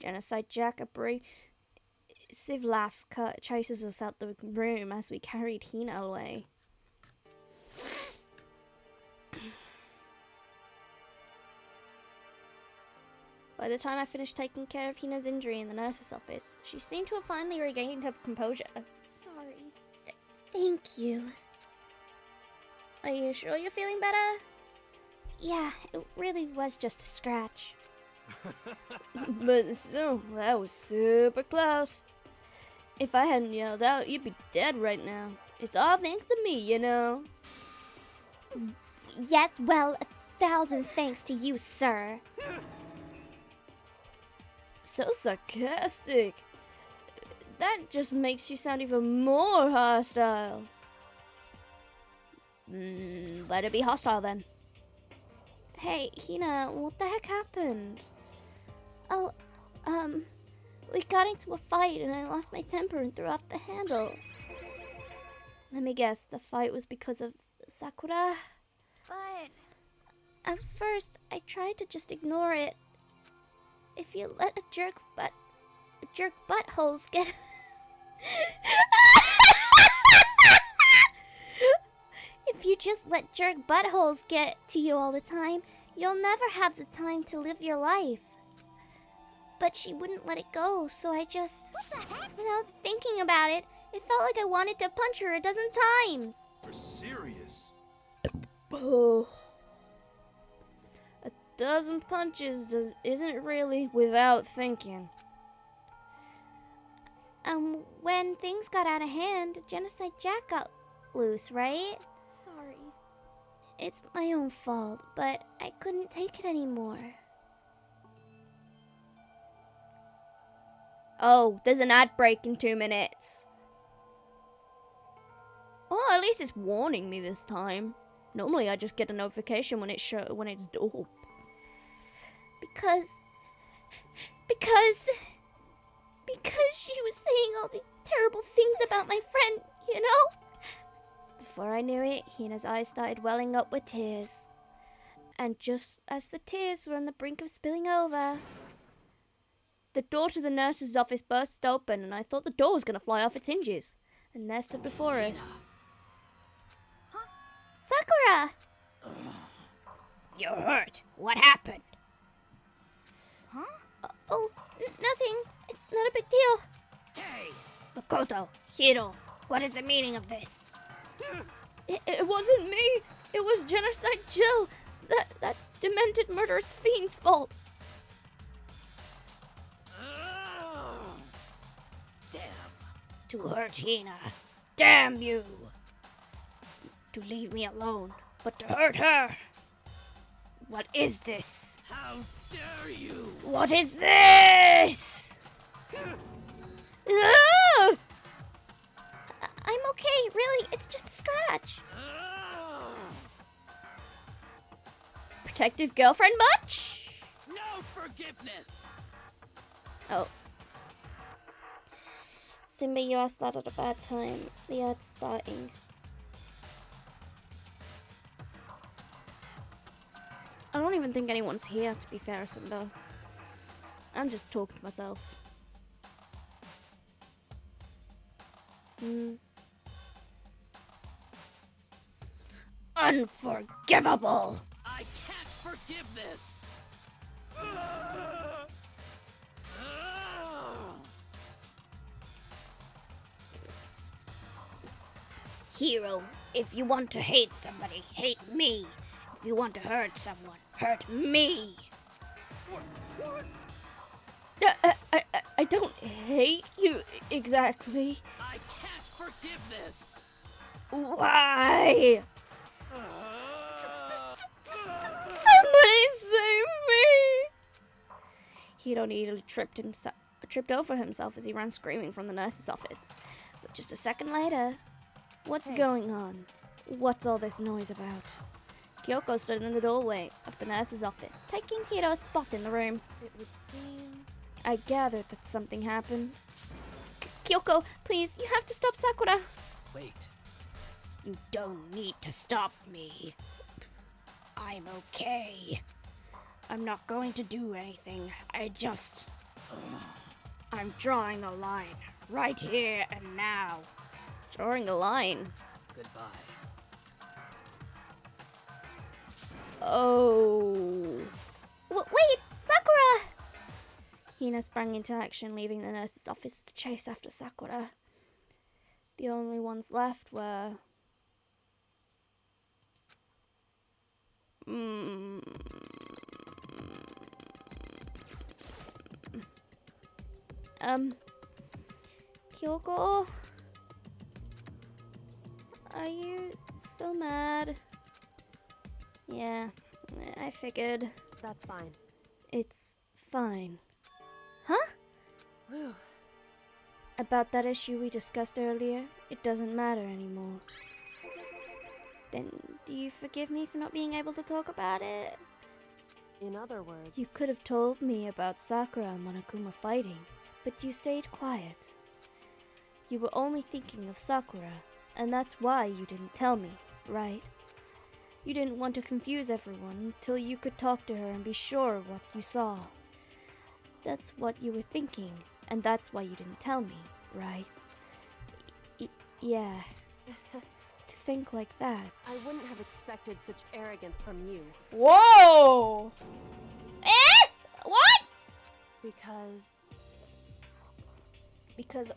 Genocide Jack, abrasive laugh chases us out the room as we carried Hina away. By the time I finished taking care of Hina's injury in the nurse's office, she seemed to have finally regained her composure. Sorry. Thank you. Are you sure you're feeling better? Yeah, it really was just a scratch. But still, that was super close. If I hadn't yelled out, you'd be dead right now. It's all thanks to me, you know. Yes, well, 1,000 thanks to you, sir. So sarcastic. That just makes you sound even more hostile. Better be hostile then. Hey, Hina, what the heck happened? Oh, we got into a fight and I lost my temper and threw off the handle. Let me guess, the fight was because of Sakura? But At first, I tried to just ignore it. If you let jerk buttholes get... If you just let jerk buttholes get to you all the time, you'll never have the time to live your life. But she wouldn't let it go, so I just... what the heck? Without thinking about it, it felt like I wanted to punch her a dozen times. You're serious. Oh. A dozen punches isn't really without thinking. When things got out of hand, Genocide Jack got loose, right? Sorry. It's my own fault, but I couldn't take it anymore. Oh, there's an ad break in 2 minutes. Well, at least it's warning me this time. Normally, I just get a notification when it's dope. Because she was saying all these terrible things about my friend, you know? Before I knew it, Hina's eyes started welling up with tears. And just as the tears were on the brink of spilling over, the door to the nurse's office burst open, and I thought the door was going to fly off its hinges. And there stood before us Sakura! You're hurt. What happened? Nothing. It's not a big deal. Hey! Makoto, Hiro, what is the meaning of this? It wasn't me. It was Genocide Jill. That's demented murderous fiend's fault. Damn. To hurt Hina. Damn you! To leave me alone, but to hurt her! What is this? How dare you? What is this? Ah! I'm okay, really. It's just a scratch. Protective girlfriend much? No forgiveness. Oh. Simba, you asked that at a bad time. The ad's starting. I don't even think anyone's here, to be fair, Simba. I'm just talking to myself. Unforgivable! I can't forgive this. Hero, if you want to hate somebody, hate me. If you want to hurt someone, hurt me. I don't hate you exactly. I can't forgive this. Why? Somebody save me! Hiro nearly tripped over himself as he ran screaming from the nurse's office. But just a second later, what's going on? What's all this noise about? Kyoko stood in the doorway of the nurse's office, taking Hiro's spot in the room. It would seem... I gathered that something happened. Kyoko, please, you have to stop Sakura. Wait. You don't need to stop me. I'm okay. I'm not going to do anything. I'm drawing a line. Right here and now. Drawing a line. Goodbye. Oh. Wait, Sakura! Hina sprang into action, leaving the nurse's office to chase after Sakura. The only ones left were... Kyoko? Are you still mad? Yeah, I figured. That's fine. It's fine. Huh? Whew. About that issue we discussed earlier, it doesn't matter anymore. Then do you forgive me for not being able to talk about it? In other words, You could have told me about Sakura and Monokuma fighting, but you stayed quiet. You were only thinking of Sakura, and that's why you didn't tell me, right? You didn't want to confuse everyone until you could talk to her and be sure what you saw. That's what you were thinking, and that's why you didn't tell me, right? Yeah. To think like that. I wouldn't have expected such arrogance from you. Whoa! Eh? What? Because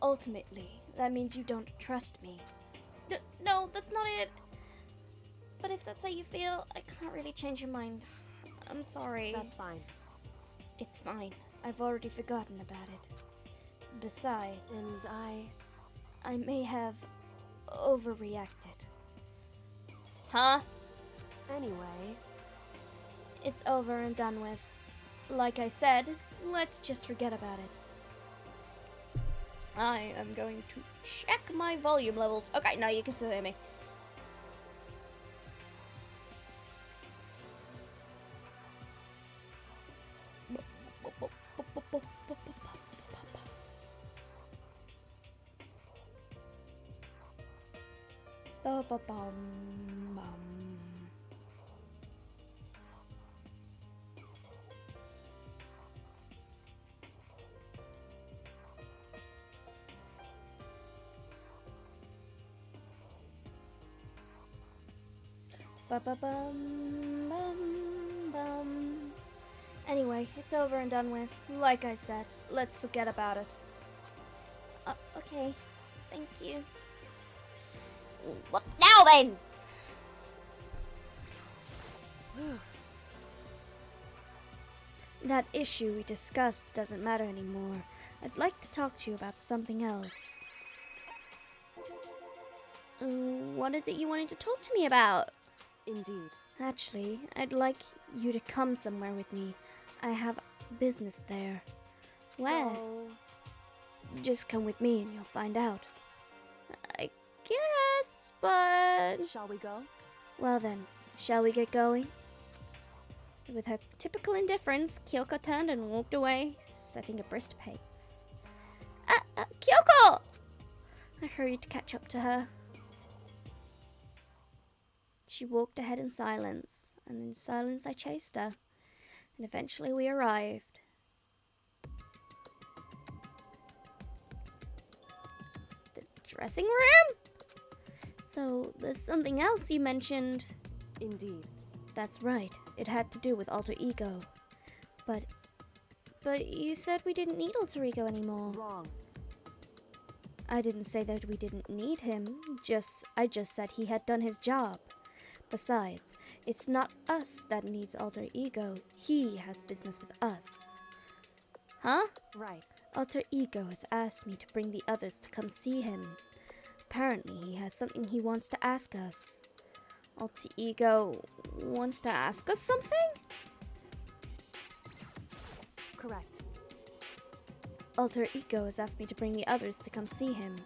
ultimately, that means you don't trust me. No, that's not it. But if that's how you feel, I can't really change your mind. I'm sorry. That's fine. It's fine. I've already forgotten about it. Besides, And I may have overreacted. Huh? anyway, It's over and done with. Like I said, let's just forget about it. I am going to check my volume levels. Okay, no, you can still hear me. Anyway, it's over and done with. Like I said, let's forget about it. Okay. Thank you. What now then? That issue we discussed doesn't matter anymore. I'd like to talk to you about something else. What is it you wanted to talk to me about? indeed. Actually, I'd like you to come somewhere with me. I have business there. Where? So, Just come with me and you'll find out. I guess, but... shall we go? Well then, shall we get going? With her typical indifference, Kyoko turned and walked away, setting a brisk pace. Kyoko! I hurried to catch up to her. She walked ahead in silence, and in silence I chased her, and eventually we arrived. The dressing room? So, there's something else you mentioned. Indeed. That's right, it had to do with alter ego. But you said we didn't need alter ego anymore. Wrong. I didn't say that we didn't need him, I just said he had done his job. Besides, it's not us that needs alter ego, he has business with us. Huh? Right. Alter ego has asked me to bring the others to come see him. Apparently he has something he wants to ask us. Alter ego wants to ask us something? Correct. Alter ego has asked me to bring the others to come see him.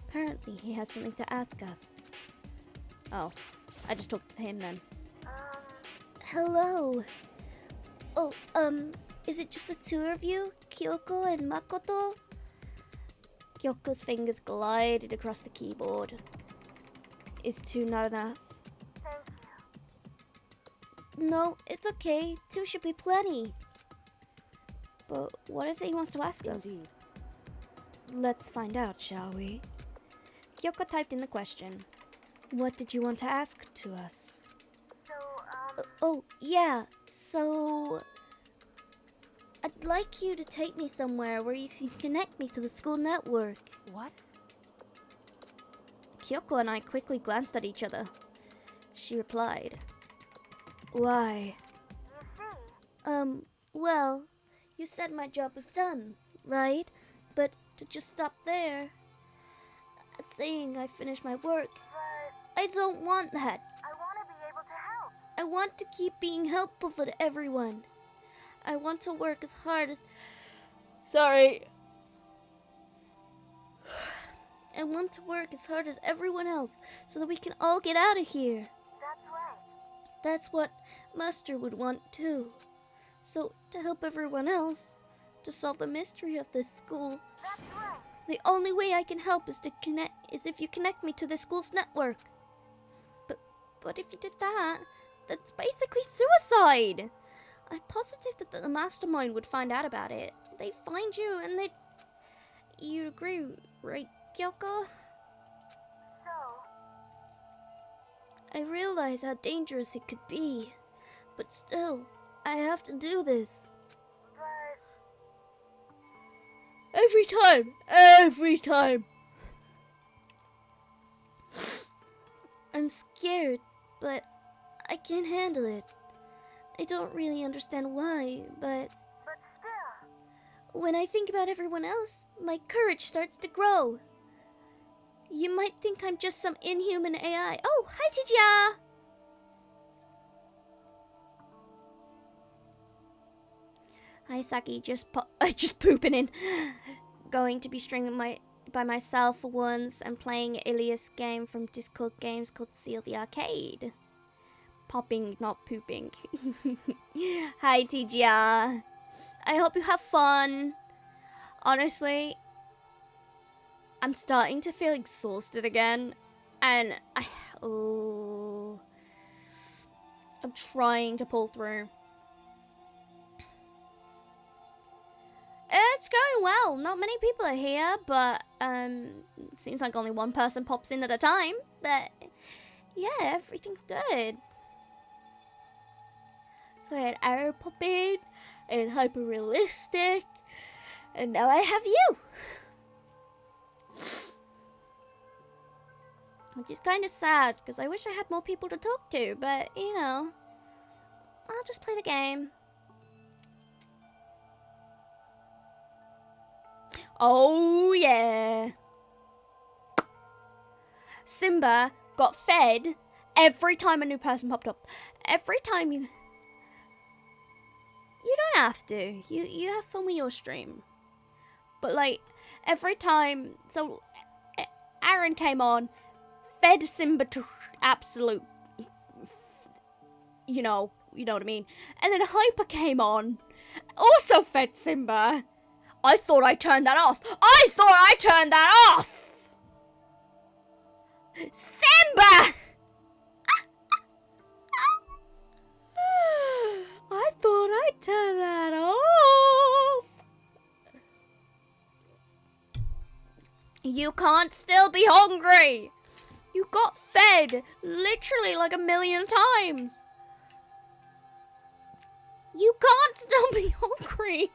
Apparently he has something to ask us. Oh, I just talked to him then. Hello. Oh, is it just the two of you? Kyoko and Makoto? Kyoko's fingers glided across the keyboard. Is two not enough? No, it's okay. Two should be plenty. But what is it he wants to ask us? Indeed. Let's find out, shall we? Kyoko typed in the question. What did you want to ask to us? Oh, yeah. So... I'd like you to take me somewhere where you can connect me to the school network. What? Kyoko and I quickly glanced at each other. She replied. Why? Well, you said my job was done, right? But to just stop there, saying I finished my work, I don't want that. I want to be able to help. I want to keep being helpful for everyone. I want to work as hard as... Sorry. I want to work as hard as everyone else so that we can all get out of here. That's what Master would want too. So, to help everyone else, to solve the mystery of this school, That's right. the only way I can help is if you connect me to the school's network. But if you did that, that's basically suicide. I'm positive that the mastermind would find out about it. They'd find you and they'd... You'd agree, right, Kyoko? So, I realize how dangerous it could be. But still, I have to do this. but Every time. I'm scared, but I can't handle it. I don't really understand why, but still, when I think about everyone else, my courage starts to grow. You might think I'm just some inhuman AI. Oh, hi, Tijia! Hi, Saki. Just pooping in. Going to be streaming by myself for once and playing an Ilias game from Discord Games called Seal the Arcade. Popping, not pooping. Hi, TGR. I hope you have fun. Honestly, I'm starting to feel exhausted again, and I'm trying to pull through. It's going well. Not many people are here, but it seems like only one person pops in at a time. But yeah, everything's good. So I had Arrow pop in, and Hyper Realistic, and now I have you. Which is kind of sad, because I wish I had more people to talk to, but you know, I'll just play the game. Oh yeah. Simba got fed every time a new person popped up. Every time you don't have to. You have fun with your stream. But like every time, so Aaron came on, fed Simba to absolute, you know what I mean. And then Hyper came on, also fed Simba. I thought I turned that off. Simba! I thought I turned that off. You can't still be hungry. You got fed literally like 1,000,000 times. You can't still be hungry.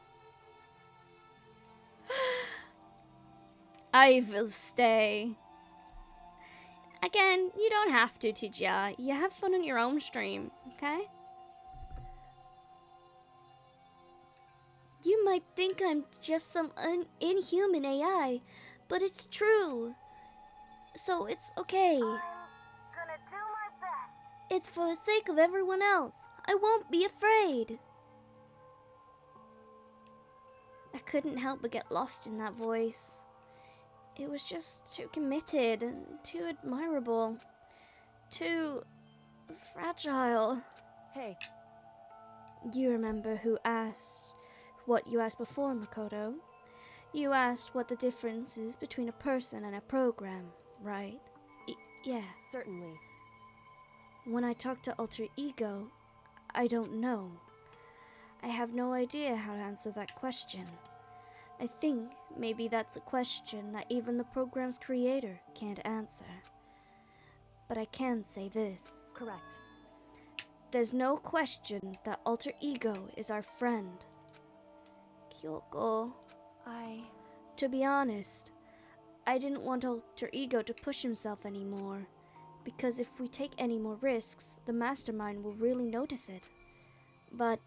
I will stay. Again, you don't have to, Tijia. You have fun on your own stream, okay? You might think I'm just some inhuman AI, but it's true. So it's okay. I'm gonna do my best. It's for the sake of everyone else. I won't be afraid. I couldn't help but get lost in that voice. It was just too committed, too admirable, too fragile. Hey, You remember what you asked before, Makoto? You asked what the difference is between a person and a program, right? Yeah. certainly. When I talk to Alter Ego, I don't know. I have no idea how to answer that question. I think maybe that's a question that even the program's creator can't answer. But I can say this. Correct. There's no question that Alter Ego is our friend. Kyoko, to be honest, I didn't want Alter Ego to push himself anymore. Because if we take any more risks, the mastermind will really notice it. But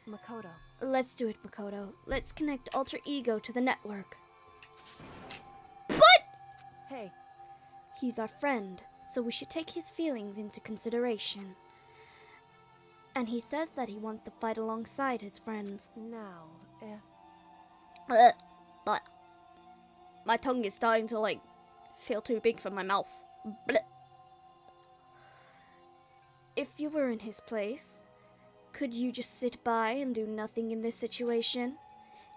Makoto. let's do it, Makoto. Let's connect Alter Ego to the network. But Hey, he's our friend, so we should take his feelings into consideration. And he says that he wants to fight alongside his friends. now, if... But my tongue is starting to feel too big for my mouth. Blech. If you you were in his place, could you just sit by and do nothing in this situation?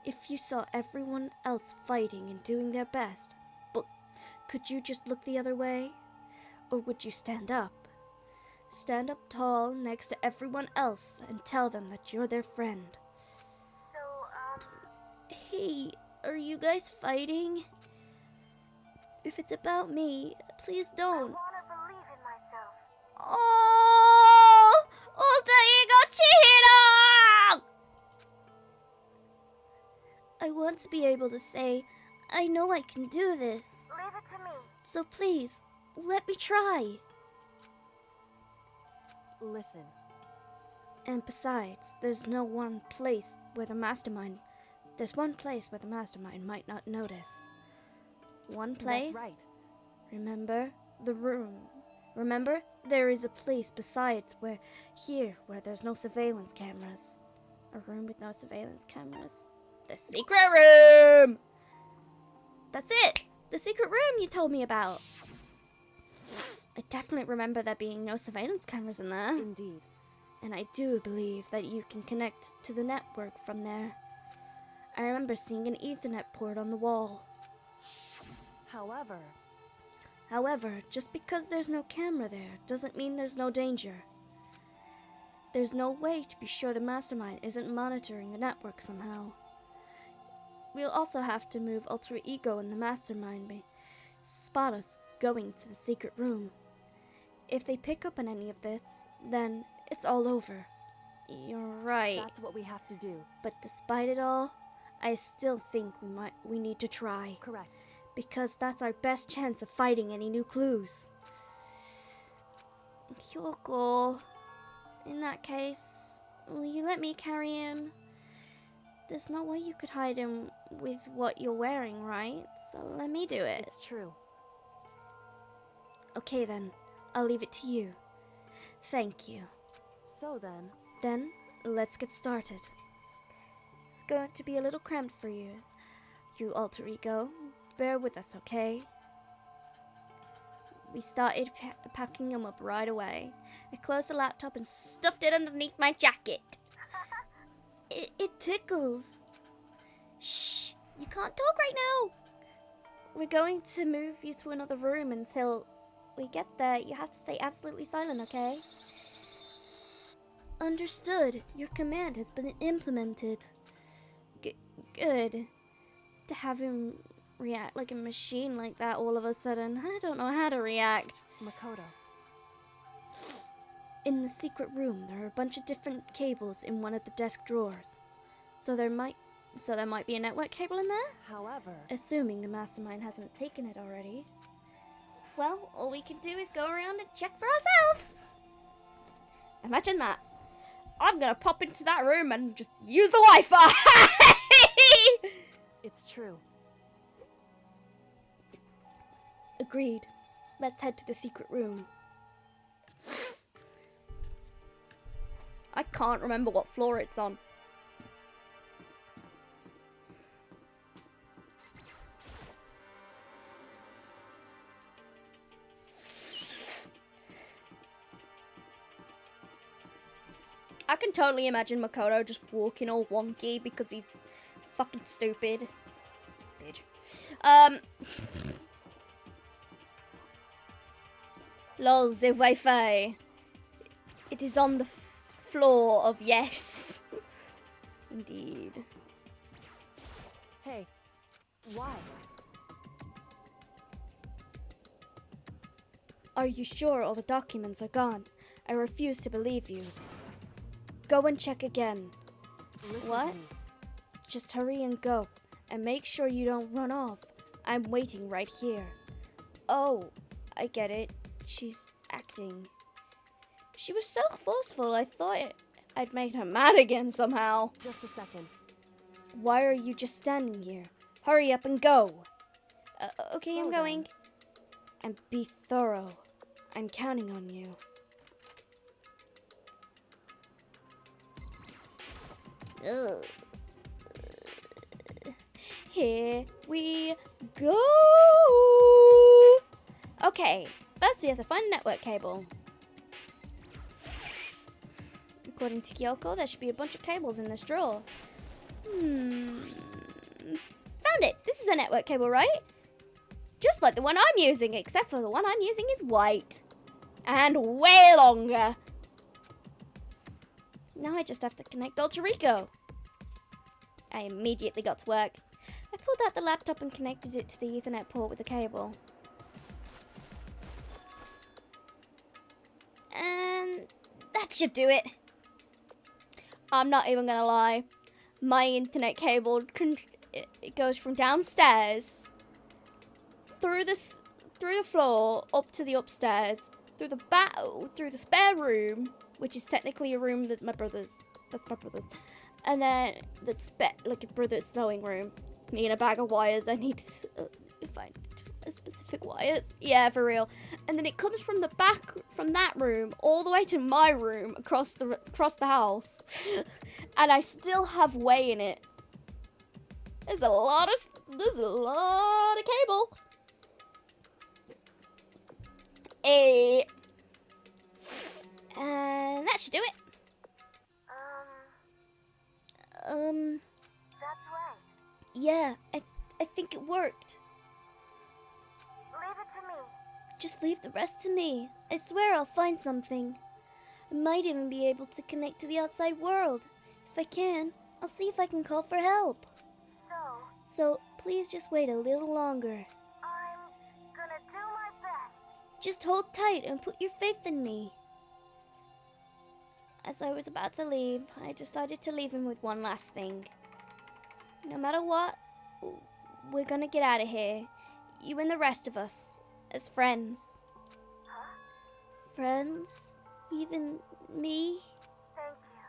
If you saw everyone else fighting and doing their best, but could you just look the other way? Or would you stand up? Stand up tall next to everyone else and tell them that you're their friend. So, Hey, are you guys fighting? If it's about me, please I don't. want to believe in myself. Oh! Alter ego cheetah! I want to be able to say, I know I can do this. Leave it to me. So please, let me try. Listen. And besides, there's one place where the mastermind might not notice. One place? That's right. Remember? The room. Remember? There is a place besides where there's no surveillance cameras. A room with no surveillance cameras. The secret room! That's it! The secret room you told me about. I definitely remember there being no surveillance cameras in there. Indeed. And I do believe that you can connect to the network from there. I remember seeing an Ethernet port on the wall. However, just because there's no camera there doesn't mean there's no danger. There's no way to be sure the mastermind isn't monitoring the network somehow. We'll also have to move Alter Ego and the mastermind may spot us going to the secret room. If they pick up on any of this, then it's all over. You're right. That's what we have to do. But despite it all, I still think we need to try. Correct. Because that's our best chance of fighting any new clues. Kyoko, in that case, will you let me carry him? There's no way you could hide him with what you're wearing, right? So let me do it. It's true. Okay then, I'll leave it to you. Thank you. So then... Then, let's get started. It's going to be a little cramped for you. You Alter Ego, bear with us, okay? We started packing him up right away. I closed the laptop and stuffed it underneath my jacket. It tickles. Shh, you can't talk right now. We're going to move you to another room until we get there. You have to stay absolutely silent, okay? Understood. Your command has been implemented. Good. To have him react like a machine like that all of a sudden, I don't know how to react. Makoto. In the secret room, there are a bunch of different cables in one of the desk drawers. So there might be a network cable in there? However... Assuming the mastermind hasn't taken it already. Well, all we can do is go around and check for ourselves. Imagine that. I'm gonna pop into that room and just use the Wi-Fi. It's true. Agreed. Let's head to the secret room. I can't remember what floor it's on. I can totally imagine Makoto just walking all wonky because he's fucking stupid. Bitch. Lol, the Wi-Fi. It is on the floor of yes. Indeed. Hey, why? Are you sure all the documents are gone? I refuse to believe you. Go and check again. Listen What? to me. Just hurry and go. And make sure you don't run off. I'm waiting right here. Oh, I get it. She's acting. She was so forceful, I thought I'd made her mad again somehow. Just a second. Why are you just standing here? Hurry up and go. Okay, So I'm going. And be thorough. I'm counting on you. Ugh. Here we go. Okay, first we have to find a network cable. According to Kyoko, there should be a bunch of cables in this drawer. Found it! This is a network cable, right? Just like the one I'm using, except for the one I'm using is white. And way longer. Now I just have to connect Alter Rico. I immediately got to work. I pulled out the laptop and connected it to the Ethernet port with the cable. And that should do it. I'm not even gonna lie. My internet cable it goes from downstairs through the floor up to the upstairs, through the spare room, which is technically a room that my brother's. That's my brother's. And then like a brother's sewing room. Me and a bag of wires. I need to find specific wires. Yeah, for real. And then it comes from the back, from that room, all the way to my room across the house. And I still have way in it. There's a lot of cable. And that should do it. That's right. Yeah, I think it worked. Leave it to me. Just leave the rest to me. I swear I'll find something. I might even be able to connect to the outside world. If I can, I'll see if I can call for help. So please just wait a little longer. I'm gonna do my best. Just hold tight and put your faith in me. As I was about to leave, I decided to leave him with one last thing. No matter what, we're gonna get out of here. You and the rest of us, as friends. Huh? Friends? Even me? Thank you.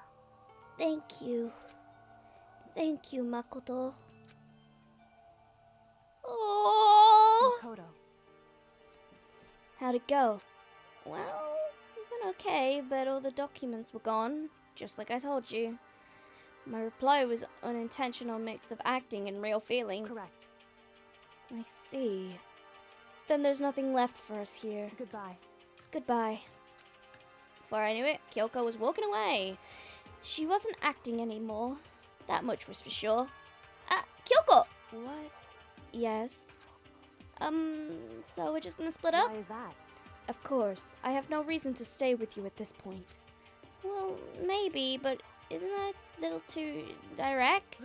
Thank you. Thank you, Makoto. Oh! Makoto. How'd it go? Well, it went okay, but all the documents were gone, just like I told you. My reply was an unintentional mix of acting and real feelings. Correct. I see. Then there's nothing left for us here. Goodbye. Goodbye. Before I knew it, Kyoko was walking away. She wasn't acting anymore. That much was for sure. Kyoko! What? Yes. So we're just gonna split up? Why is that? Of course. I have no reason to stay with you at this point. Well, maybe, but isn't that a little too direct?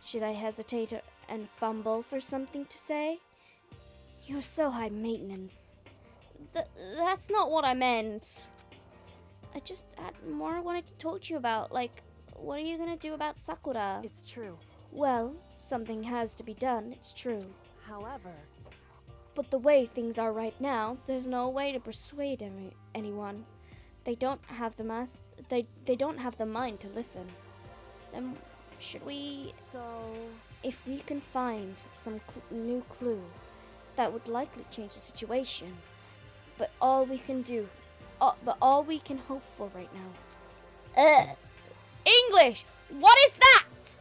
Should I hesitate and fumble for something to say? You're so high maintenance. That's not what I meant. I just had more I wanted to talk to you about. Like, what are you gonna do about Sakura? It's true. Well, something has to be done, it's true. However, But the way things are right now, there's no way to persuade anyone. They don't have the they don't have the mind to listen. Then should we? so If we can find some new clue, that would likely change the situation. But all we can hope for right now. English. What is that?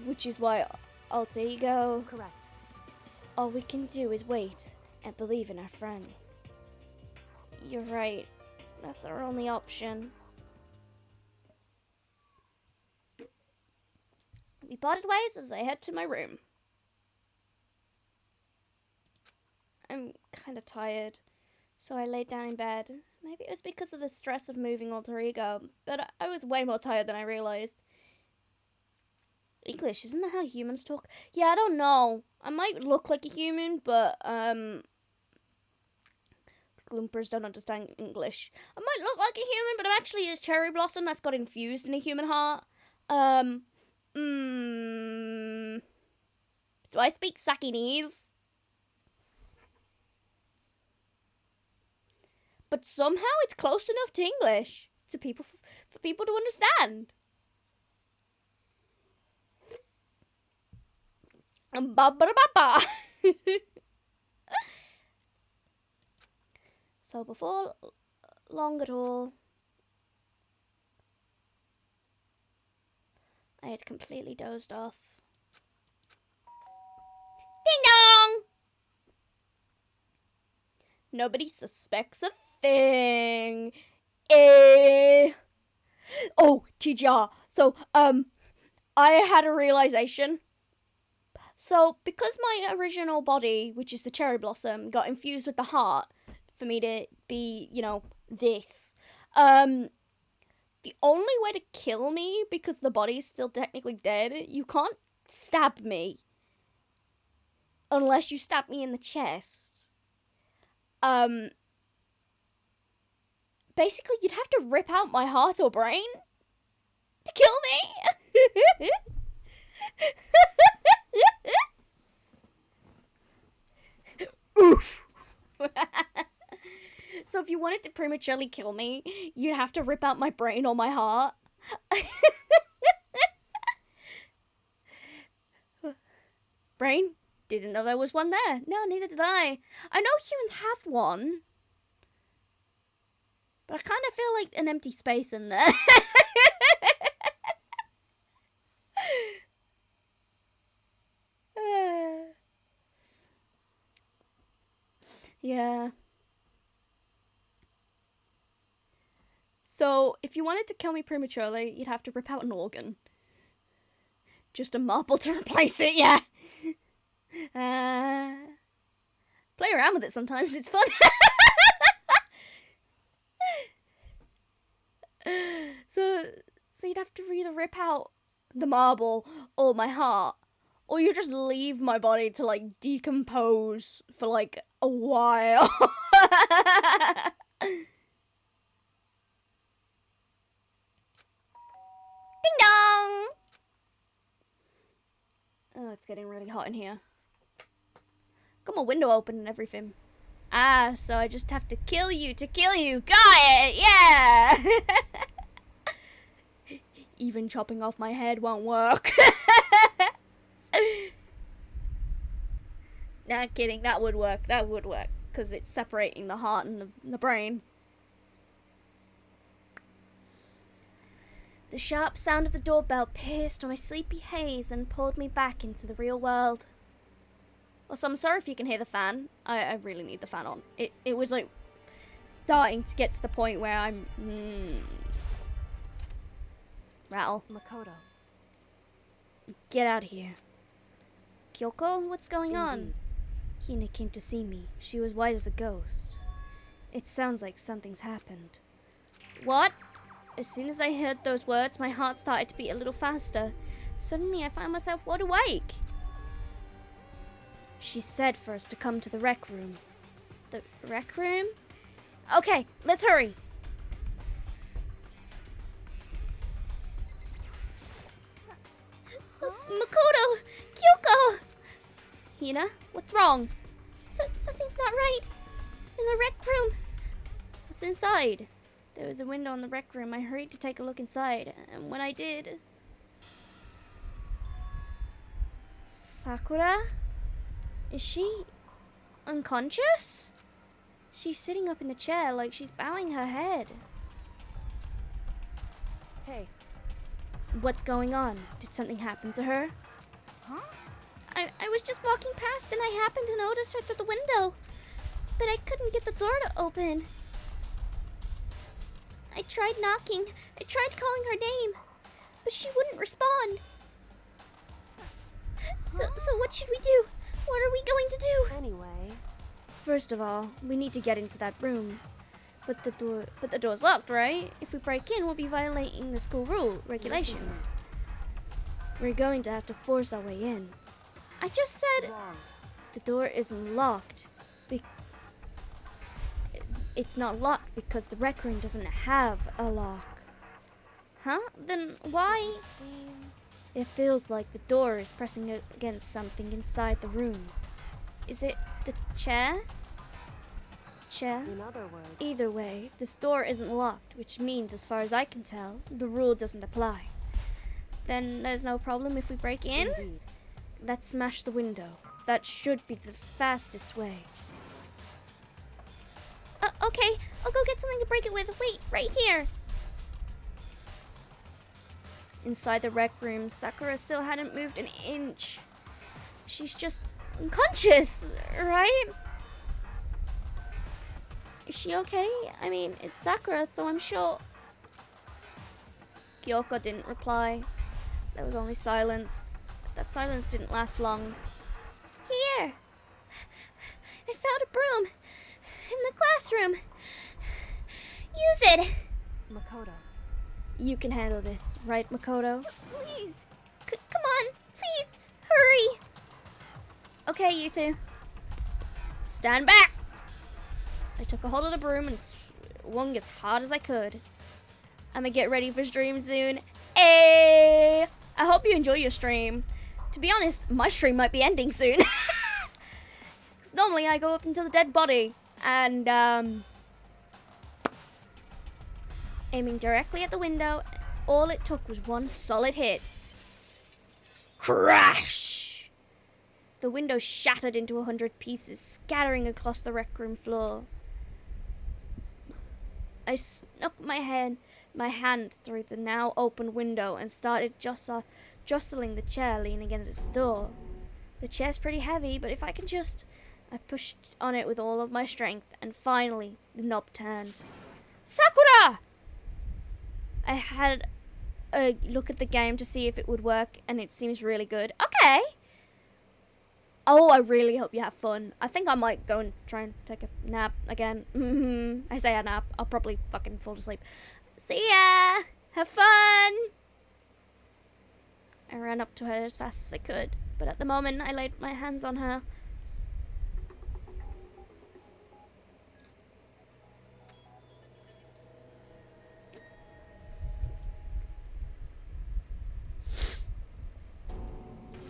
Which is why alter ego. correct. All we can do is wait and believe in our friends. You're right. That's our only option. We parted ways as I head to my room. I'm kind of tired, so I laid down in bed. Maybe it was because of the stress of moving alter ego, but I was way more tired than I realized. English, isn't that how humans talk? Yeah, I don't know. I might look like a human, but Gloopers don't understand English. I might look like a human, but I'm actually a cherry blossom that's got infused in a human heart. So I speak Sakinese. But somehow it's close enough to English to people for people to understand. Ba-ba-da-ba-ba. So before long at all, I had completely dozed off. Ding dong! Nobody suspects a thing. Oh, TGR. So, I had a realization. So, because my original body, which is the cherry blossom, got infused with the heart for me to be, you know, this, the only way to kill me, because the body's still technically dead, you can't stab me. Unless you stab me in the chest. Basically, you'd have to rip out my heart or brain to kill me. Oof. So if you wanted to prematurely kill me, you'd have to rip out my brain or my heart. Brain? Didn't know there was one there. No, neither did I. I know humans have one. But I kind of feel like an empty space in there. Yeah. So, if you wanted to kill me prematurely, you'd have to rip out an organ. Just a marble to replace it, yeah. Play around with it sometimes, it's fun. So you'd have to either rip out the marble or my heart, or you just leave my body to, like, decompose for, like, a while. Ding dong! Oh, it's getting really hot in here. Got my window open and everything. Ah, so I just have to kill you to kill you. Got it! Yeah! Even chopping off my head won't work. Not kidding, that would work. That would work. Because it's separating the heart and the brain. The sharp sound of the doorbell pierced my sleepy haze and pulled me back into the real world. Also, I'm sorry if you can hear the fan. I really need the fan on. It was, like, starting to get to the point where I'm... Rattle. Makoto. Get out of here. Kyoko, what's going on? Indeed. Hina came to see me. She was white as a ghost. It sounds like something's happened. What? As soon as I heard those words, my heart started to beat a little faster. Suddenly, I found myself wide awake. She said for us to come to the rec room. The rec room? Okay, let's hurry. Makoto! Kyoko! Hina, what's wrong? Something's not right. In the rec room. What's inside? There was a window in the rec room. I hurried to take a look inside, and when I did... Sakura? Is she unconscious? She's sitting up in the chair like she's bowing her head. Hey. What's going on? Did something happen to her? Huh? I was just walking past and I happened to notice her through the window. But I couldn't get the door to open. I tried knocking. I tried calling her name. But she wouldn't respond. So what should we do? What are we going to do? Anyway. First of all, we need to get into that room. But the door's locked, right? If we break in, we'll be violating the school regulations. We're going to have to force our way in. I just said Wrong. the door isn't locked. It's not locked because the rec room doesn't have a lock. Huh? Then why? It feels like the door is pressing against something inside the room. Is it the chair? Chair? In other words. Either way, this door isn't locked, which means, as far as I can tell, the rule doesn't apply. Then there's no problem if we break in? Indeed. Let's smash the window. That should be the fastest way. Okay, I'll go get something to break it with. Wait, right here. Inside the rec room, Sakura still hadn't moved an inch. She's just unconscious, right? Is she okay? I mean, it's Sakura, so I'm sure. Kyoko didn't reply. There was only silence. That silence didn't last long. Here! I found a broom in the classroom. Use it! Makoto. You can handle this, right, Makoto? Please. Come on, please, hurry! Okay, you two. Stand back! I took a hold of the broom and swung as hard as I could. I'm gonna get ready for stream soon. Hey! I hope you enjoy your stream. To be honest, my stream might be ending soon. 'Cause normally I go up into the dead body and aiming directly at the window. All it took was one solid hit. Crash! The window shattered into 100 pieces, scattering across the rec room floor. I snuck my hand through the now open window and started jostling the chair leaning against its door. The chair's pretty heavy, but if I can just... I pushed on it with all of my strength, and finally, the knob turned. Sakura! I had a look at the game to see if it would work, and it seems really good. Okay! Oh, I really hope you have fun. I think I might go and try and take a nap again. I say a nap, I'll probably fucking fall asleep. See ya! Have fun! I ran up to her as fast as I could, but at the moment I laid my hands on her.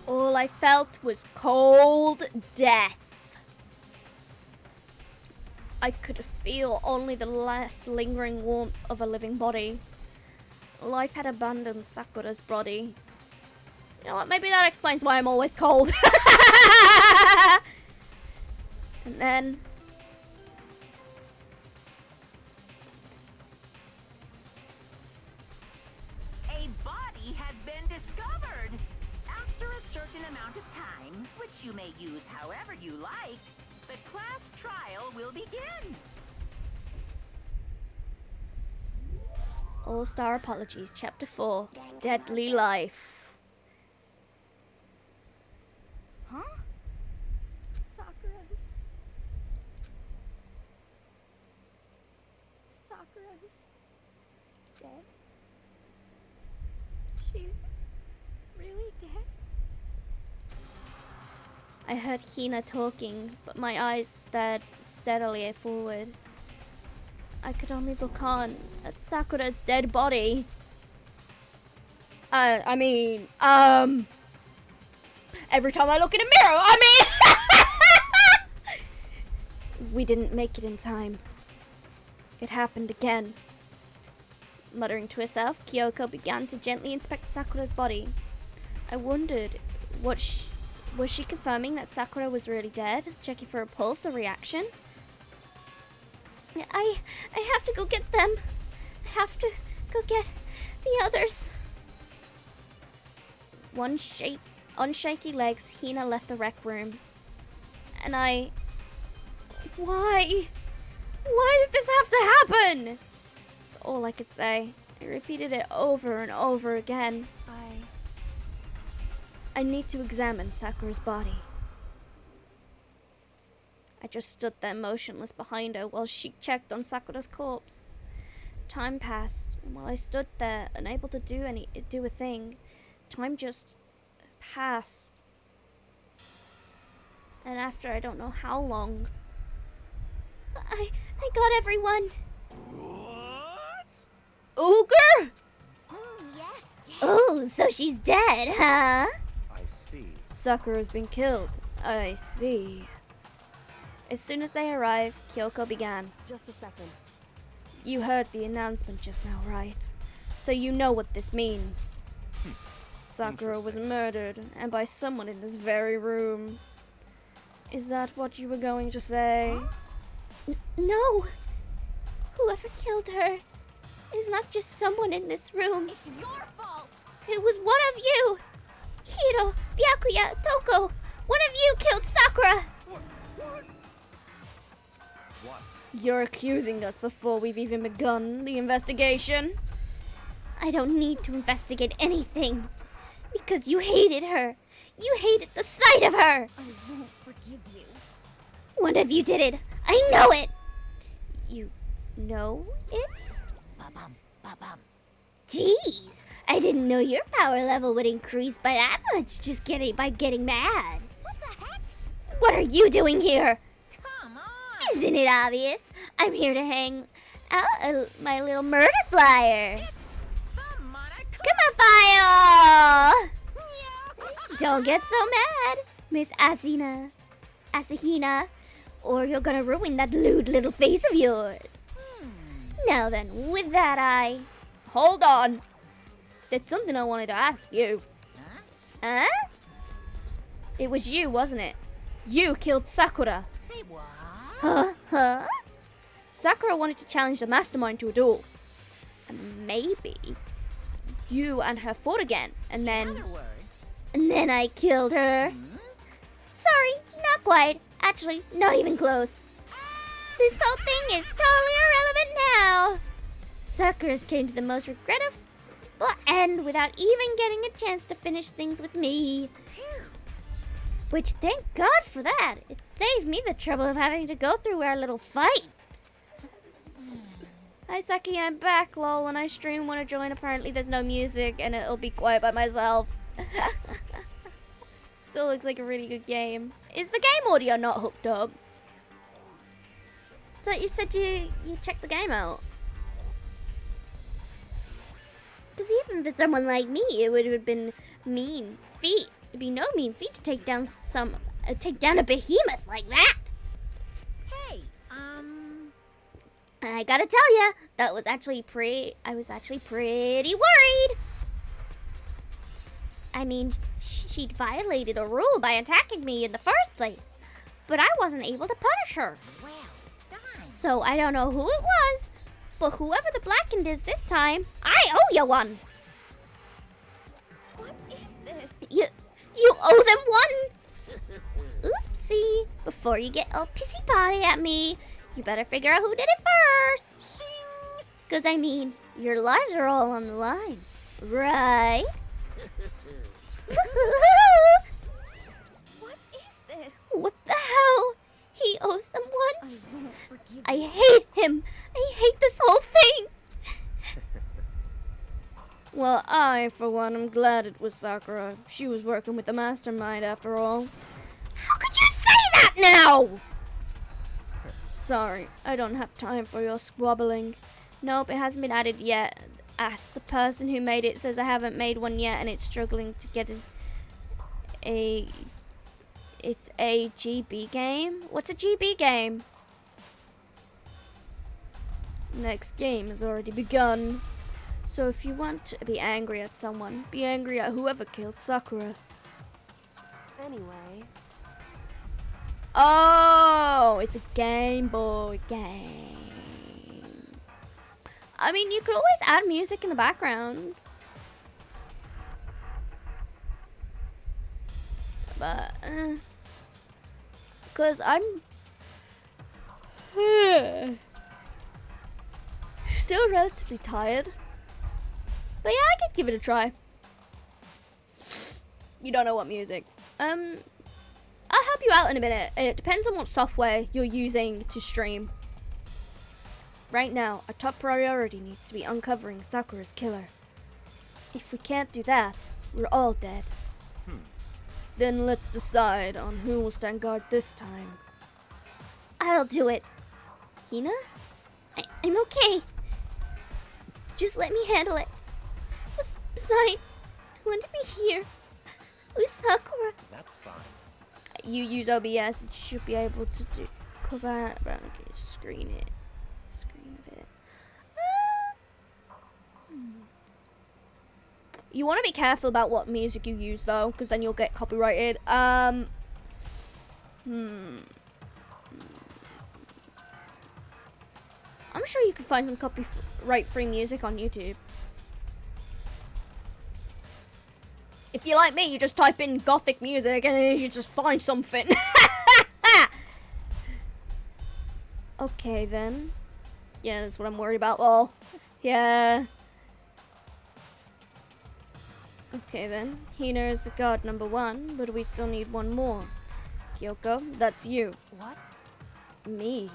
All I felt was cold death. I could feel only the last lingering warmth of a living body. Life had abandoned Sakura's body. You know what, maybe that explains why I'm always cold. And then... A body has been discovered. After a certain amount of time, which you may use however you like, the class trial will begin. All-Star Apologies, Chapter 4, Deadly Life. Huh? Sakura's dead? She's really dead? I heard Hina talking, but my eyes stared steadily forward. I could only look on at Sakura's dead body. Every time I look in a mirror, we didn't make it in time. It happened again. Muttering to herself, Kyoko began to gently inspect Sakura's body. I wondered, was she confirming that Sakura was really dead? Checking for a pulse or reaction? I have to go get them. I have to go get the others. On shaky legs, Hina left the rec room. And Why? Why did this have to happen? That's all I could say. I repeated it over and over again. I need to examine Sakura's body. I just stood there motionless behind her while she checked on Sakura's corpse. Time passed, and while I stood there, unable to do a thing, time just passed. And after I don't know how long, I got everyone. What? Ogre? Yes. Oh, so she's dead, huh? I see. Sakura's been killed. I see. As soon as they arrived, Kyoko began. Just a second. You heard the announcement just now, right? So you know what this means. Sakura was murdered, and by someone in this very room. Is that what you were going to say? No! Whoever killed her is not just someone in this room. It's your fault. It was one of you! Hiro, Byakuya, Toko! One of you killed Sakura! What? You're accusing us before we've even begun the investigation. I don't need to investigate anything. Because you hated her. You hated the sight of her. I won't forgive you. One of you did it. I know it. You know it? Jeez, I didn't know your power level would increase by that much just by getting mad. What the heck? What are you doing here? Come on! Isn't it obvious? I'm here to hang out my little murder flyer. It's the Monaco! Come on, file! Don't get so mad, Miss Asahina, or you're gonna ruin that lewd little face of yours. Now then, with that Hold on. There's something I wanted to ask you. Huh? It was you, wasn't it? You killed Sakura. Say what? Huh? Sakura wanted to challenge the mastermind to a duel. And maybe you and her fought again, and In then... other words, And then I killed her. Sorry, not quite. Actually, not even close. This whole thing is totally irrelevant now. Suckers came to the most regrettable end without even getting a chance to finish things with me. Which, thank God for that. It saved me the trouble of having to go through our little fight. Hi Saki, I'm back. Lol, when I stream, wanna join. Apparently there's no music and it'll be quiet by myself. Still looks like a really good game. Is the game audio not hooked up? Thought you said you checked the game out. Because even for someone like me, it would have been mean feat. It'd be no mean feat to take down a behemoth like that. hey, I gotta tell ya, I was actually pretty worried. I mean, she'd violated a rule by attacking me in the first place, but I wasn't able to punish her. well done. So I don't know who it was, but whoever the blackened is this time, I owe you one. What is this? You owe them one. Oopsie. Before you get all pissy potty at me, you better figure out who did it first. Because, I mean, your lives are all on the line, right? What is this? What the hell? He owes them I one? won't forgive I you. hate him. I hate this whole thing. Well, I, for one, am glad it was Sakura. She was working with the mastermind after all. How could you say that now? Sorry, I don't have time for your squabbling. Nope, it hasn't been added yet. Ask the person who made it. Says I haven't made one yet and it's struggling to get it's a GB game? What's a GB game? Next game has already begun. So if you want to be angry at someone, be angry at whoever killed Sakura. Anyway, Oh, it's a Game Boy game. I mean, you could always add music in the background. But, because I'm still relatively tired. But yeah, I could give it a try. You don't know what music. I'll help you out in a minute. It depends on what software you're using to stream. Right now, our top priority needs to be uncovering Sakura's killer. If we can't do that, we're all dead. Then let's decide on who will stand guard this time. I'll do it. Hina? I'm okay. Just let me handle it. Besides, I want to be here with Sakura. That's fine. You use OBS, it should be able to do cover. Okay, screen it. Screen of it. You want to be careful about what music you use though, because then you'll get copyrighted. I'm sure you can find some copyright-free music on YouTube. If you're like me, you just type in gothic music and then you just find something. Okay then. Yeah, that's what I'm worried about. Lol. Yeah. Okay then. Hina is the guard number 1, but we still need one more. Kyoko, that's you. What? Me.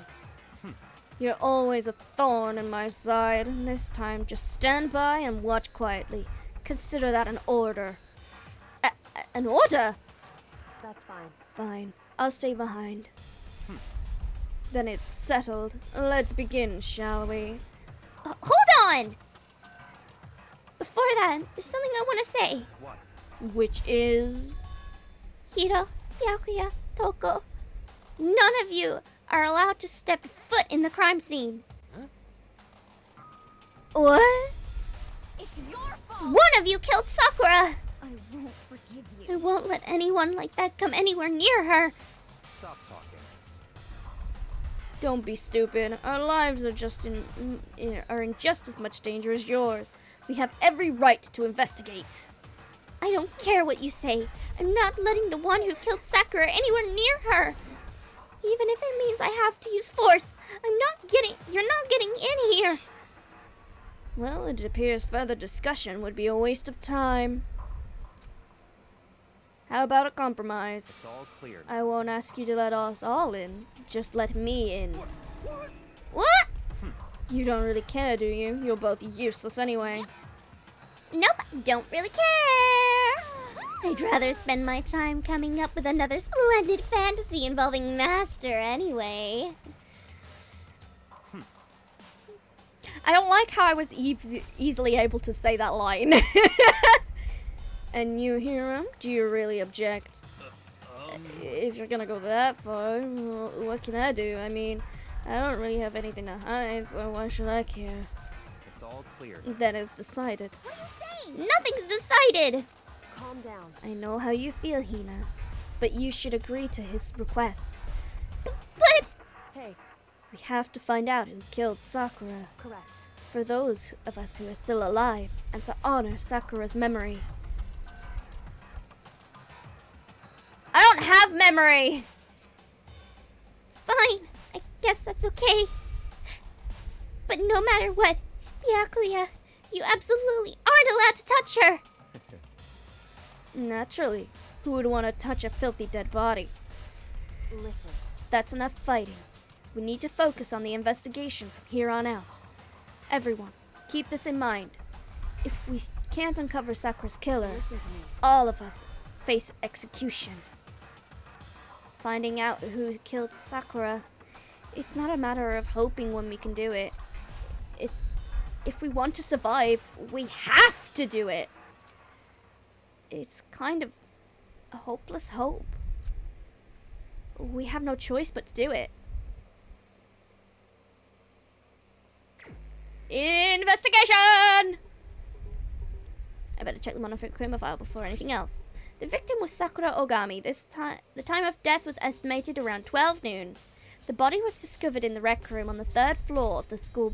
You're always a thorn in my side, and this time just stand by and watch quietly. Consider that an order. An order? That's fine. Fine. I'll stay behind. Then it's settled. Let's begin, shall we? Hold on! Before that, there's something I want to say. What? Which is... Hiro, Byakuya, Toko, none of you are allowed to step foot in the crime scene. Huh? What? It's your fault. One of you killed Sakura! I won't forgive I you. won't let anyone like that come anywhere near her. Stop talking. Don't be stupid. Our lives are are in just as much danger as yours. We have every right to investigate. I don't care what you say. I'm not letting the one who killed Sakura anywhere near her. Even if it means I have to use force. You're not getting in here. Well, it appears further discussion would be a waste of time. How about a compromise? It's all clear. I won't ask you to let us all in. Just let me in. What? You don't really care, do you? You're both useless anyway. Nope, don't really care. I'd rather spend my time coming up with another splendid fantasy involving Master anyway. I don't like how I was easily able to say that line. And you, Hiram, do you really object? If you're gonna go that far, well, what can I do? I mean, I don't really have anything to hide, so why should I care? It's all clear. That is decided. Nothing's decided. Calm down. I know how you feel, Hina, but you should agree to his request. But Hey, We have to find out who killed Sakura, correct. for those of us who are still alive, and to honor Sakura's memory. I don't have memory! fine, I guess that's okay. But no matter what, Byakuya, you absolutely aren't allowed to touch her. Naturally, who would want to touch a filthy dead body? Listen, That's enough fighting. We need to focus on the investigation from here on out. Everyone, keep this in mind. If we can't uncover Sakura's killer, listen to me. all of us face execution. Finding out who killed Sakura, it's not a matter of hoping when we can do it. It's, if we want to survive, we have to do it. It's kind of a hopeless hope. We have no choice but to do it. Investigation! I better check the Monofukuma file before anything else. The victim was Sakura Ogami. The time of death was estimated around 12 noon. The body was discovered in the rec room on the 3rd floor of the school.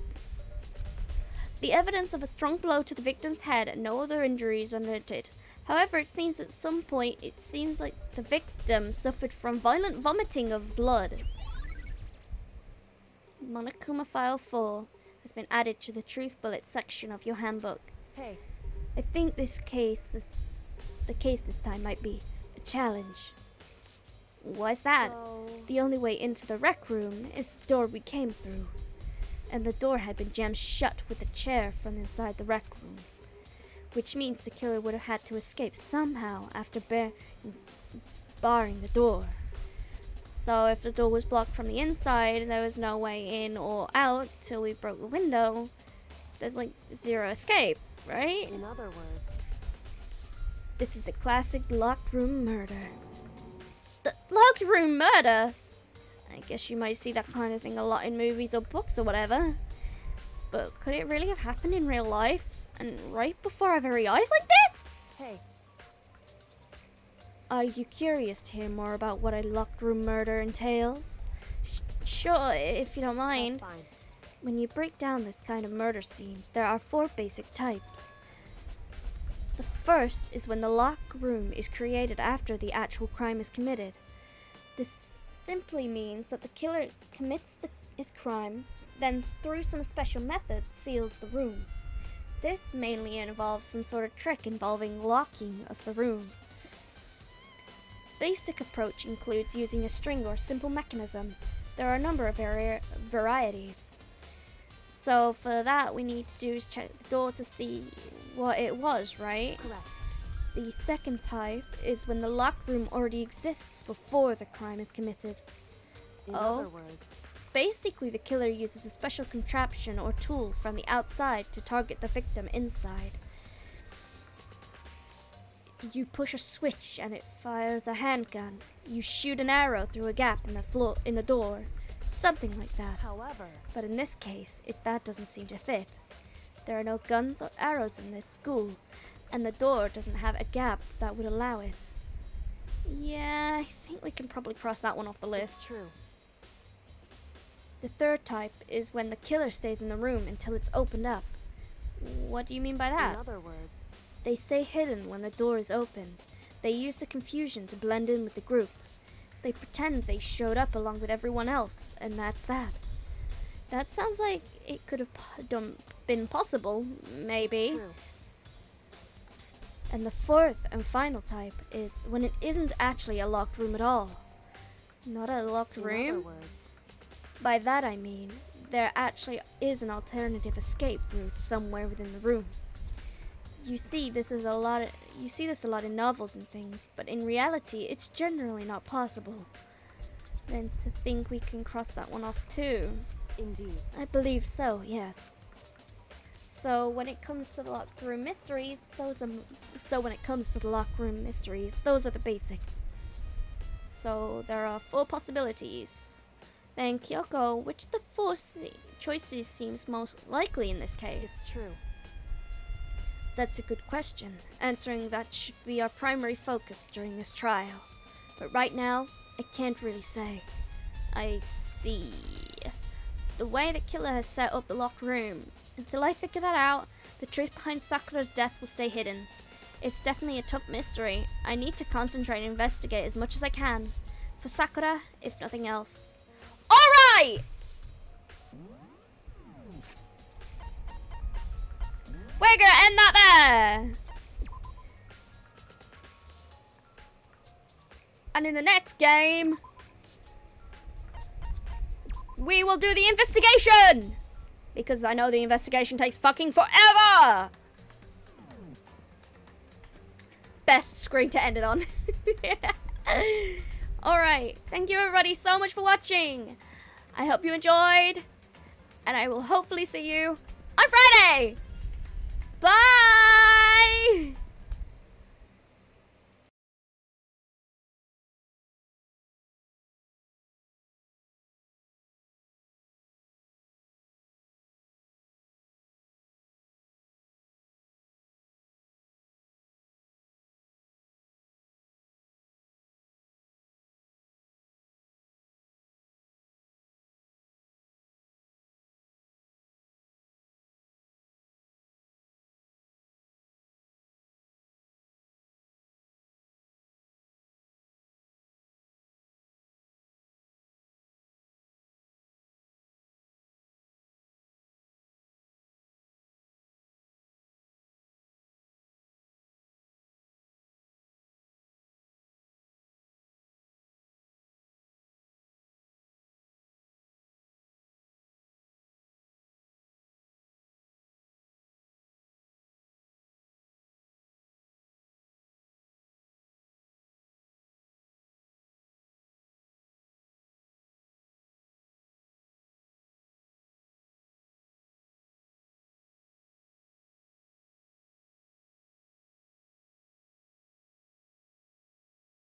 The evidence of a strong blow to the victim's head and no other injuries were noted. However, it seems at some point like the victim suffered from violent vomiting of blood. Monokuma File 4 has been added to the Truth Bullet section of your handbook. Hey, I think the case this time might be a challenge. Why's that? so... The only way into the rec room is the door we came through, and the door had been jammed shut with a chair from inside the rec room, which means the killer would have had to escape somehow after barring the door. So if the door was blocked from the inside, there was no way in or out till we broke the window. There's like zero escape, right? In other words, This is a classic locked room murder. The locked room murder? I guess you might see that kind of thing a lot in movies or books or whatever. But could it really have happened in real life? And right before our very eyes like this? hey, Are you curious to hear more about what a locked room murder entails? Sure, if you don't mind. that's fine. When you break down this kind of murder scene, there are 4 basic types. The first is when the locked room is created after the actual crime is committed. This simply means that the killer commits the is crime, then through some special method seals the room. This mainly involves some sort of trick involving locking of the room. Basic approach includes using a string or simple mechanism. There are a number of varieties. So for that, we need to do is check the door to see what it was, right? Correct. The second type is when the locked room already exists before the crime is committed. In Oh. other words, Basically, the killer uses a special contraption or tool from the outside to target the victim inside. You push a switch and it fires a handgun. You shoot an arrow through a gap in the door. Something like that. however, But in this case, that doesn't seem to fit. There are no guns or arrows in this school, and the door doesn't have a gap that would allow it. Yeah, I think we can probably cross that one off the it's list. true. The third type is when the killer stays in the room until it's opened up. What do you mean by In that? other words, They stay hidden when the door is open. They use the confusion to blend in with the group. They pretend they showed up along with everyone else, and that's that. That sounds like it could have been possible, maybe. it's true. And the fourth and final type is when it isn't actually a locked room at all. Not a locked In other room. words, By that I mean, there actually is an alternative escape route somewhere within the room. You see this a lot in novels and things, but in reality it's generally not possible. Then to think we can cross that one off too. indeed. I believe so, yes. So when it comes to the locked room mysteries, those are the basics. So there are 4 possibilities. Then Kyoko, which of the 4 choices seems most likely in this case? It's true. That's a good question. Answering that should be our primary focus during this trial. But right now, I can't really say. I see. The way the killer has set up the locked room. Until I figure that out, the truth behind Sakura's death will stay hidden. It's definitely a tough mystery. I need to concentrate and investigate as much as I can. For Sakura, if nothing else. Alright! We're gonna end that there! And in the next game, we will do the investigation! Because I know the investigation takes fucking forever! Best screen to end it on. Alright, thank you everybody so much for watching. I hope you enjoyed, and I will hopefully see you on Friday! Bye!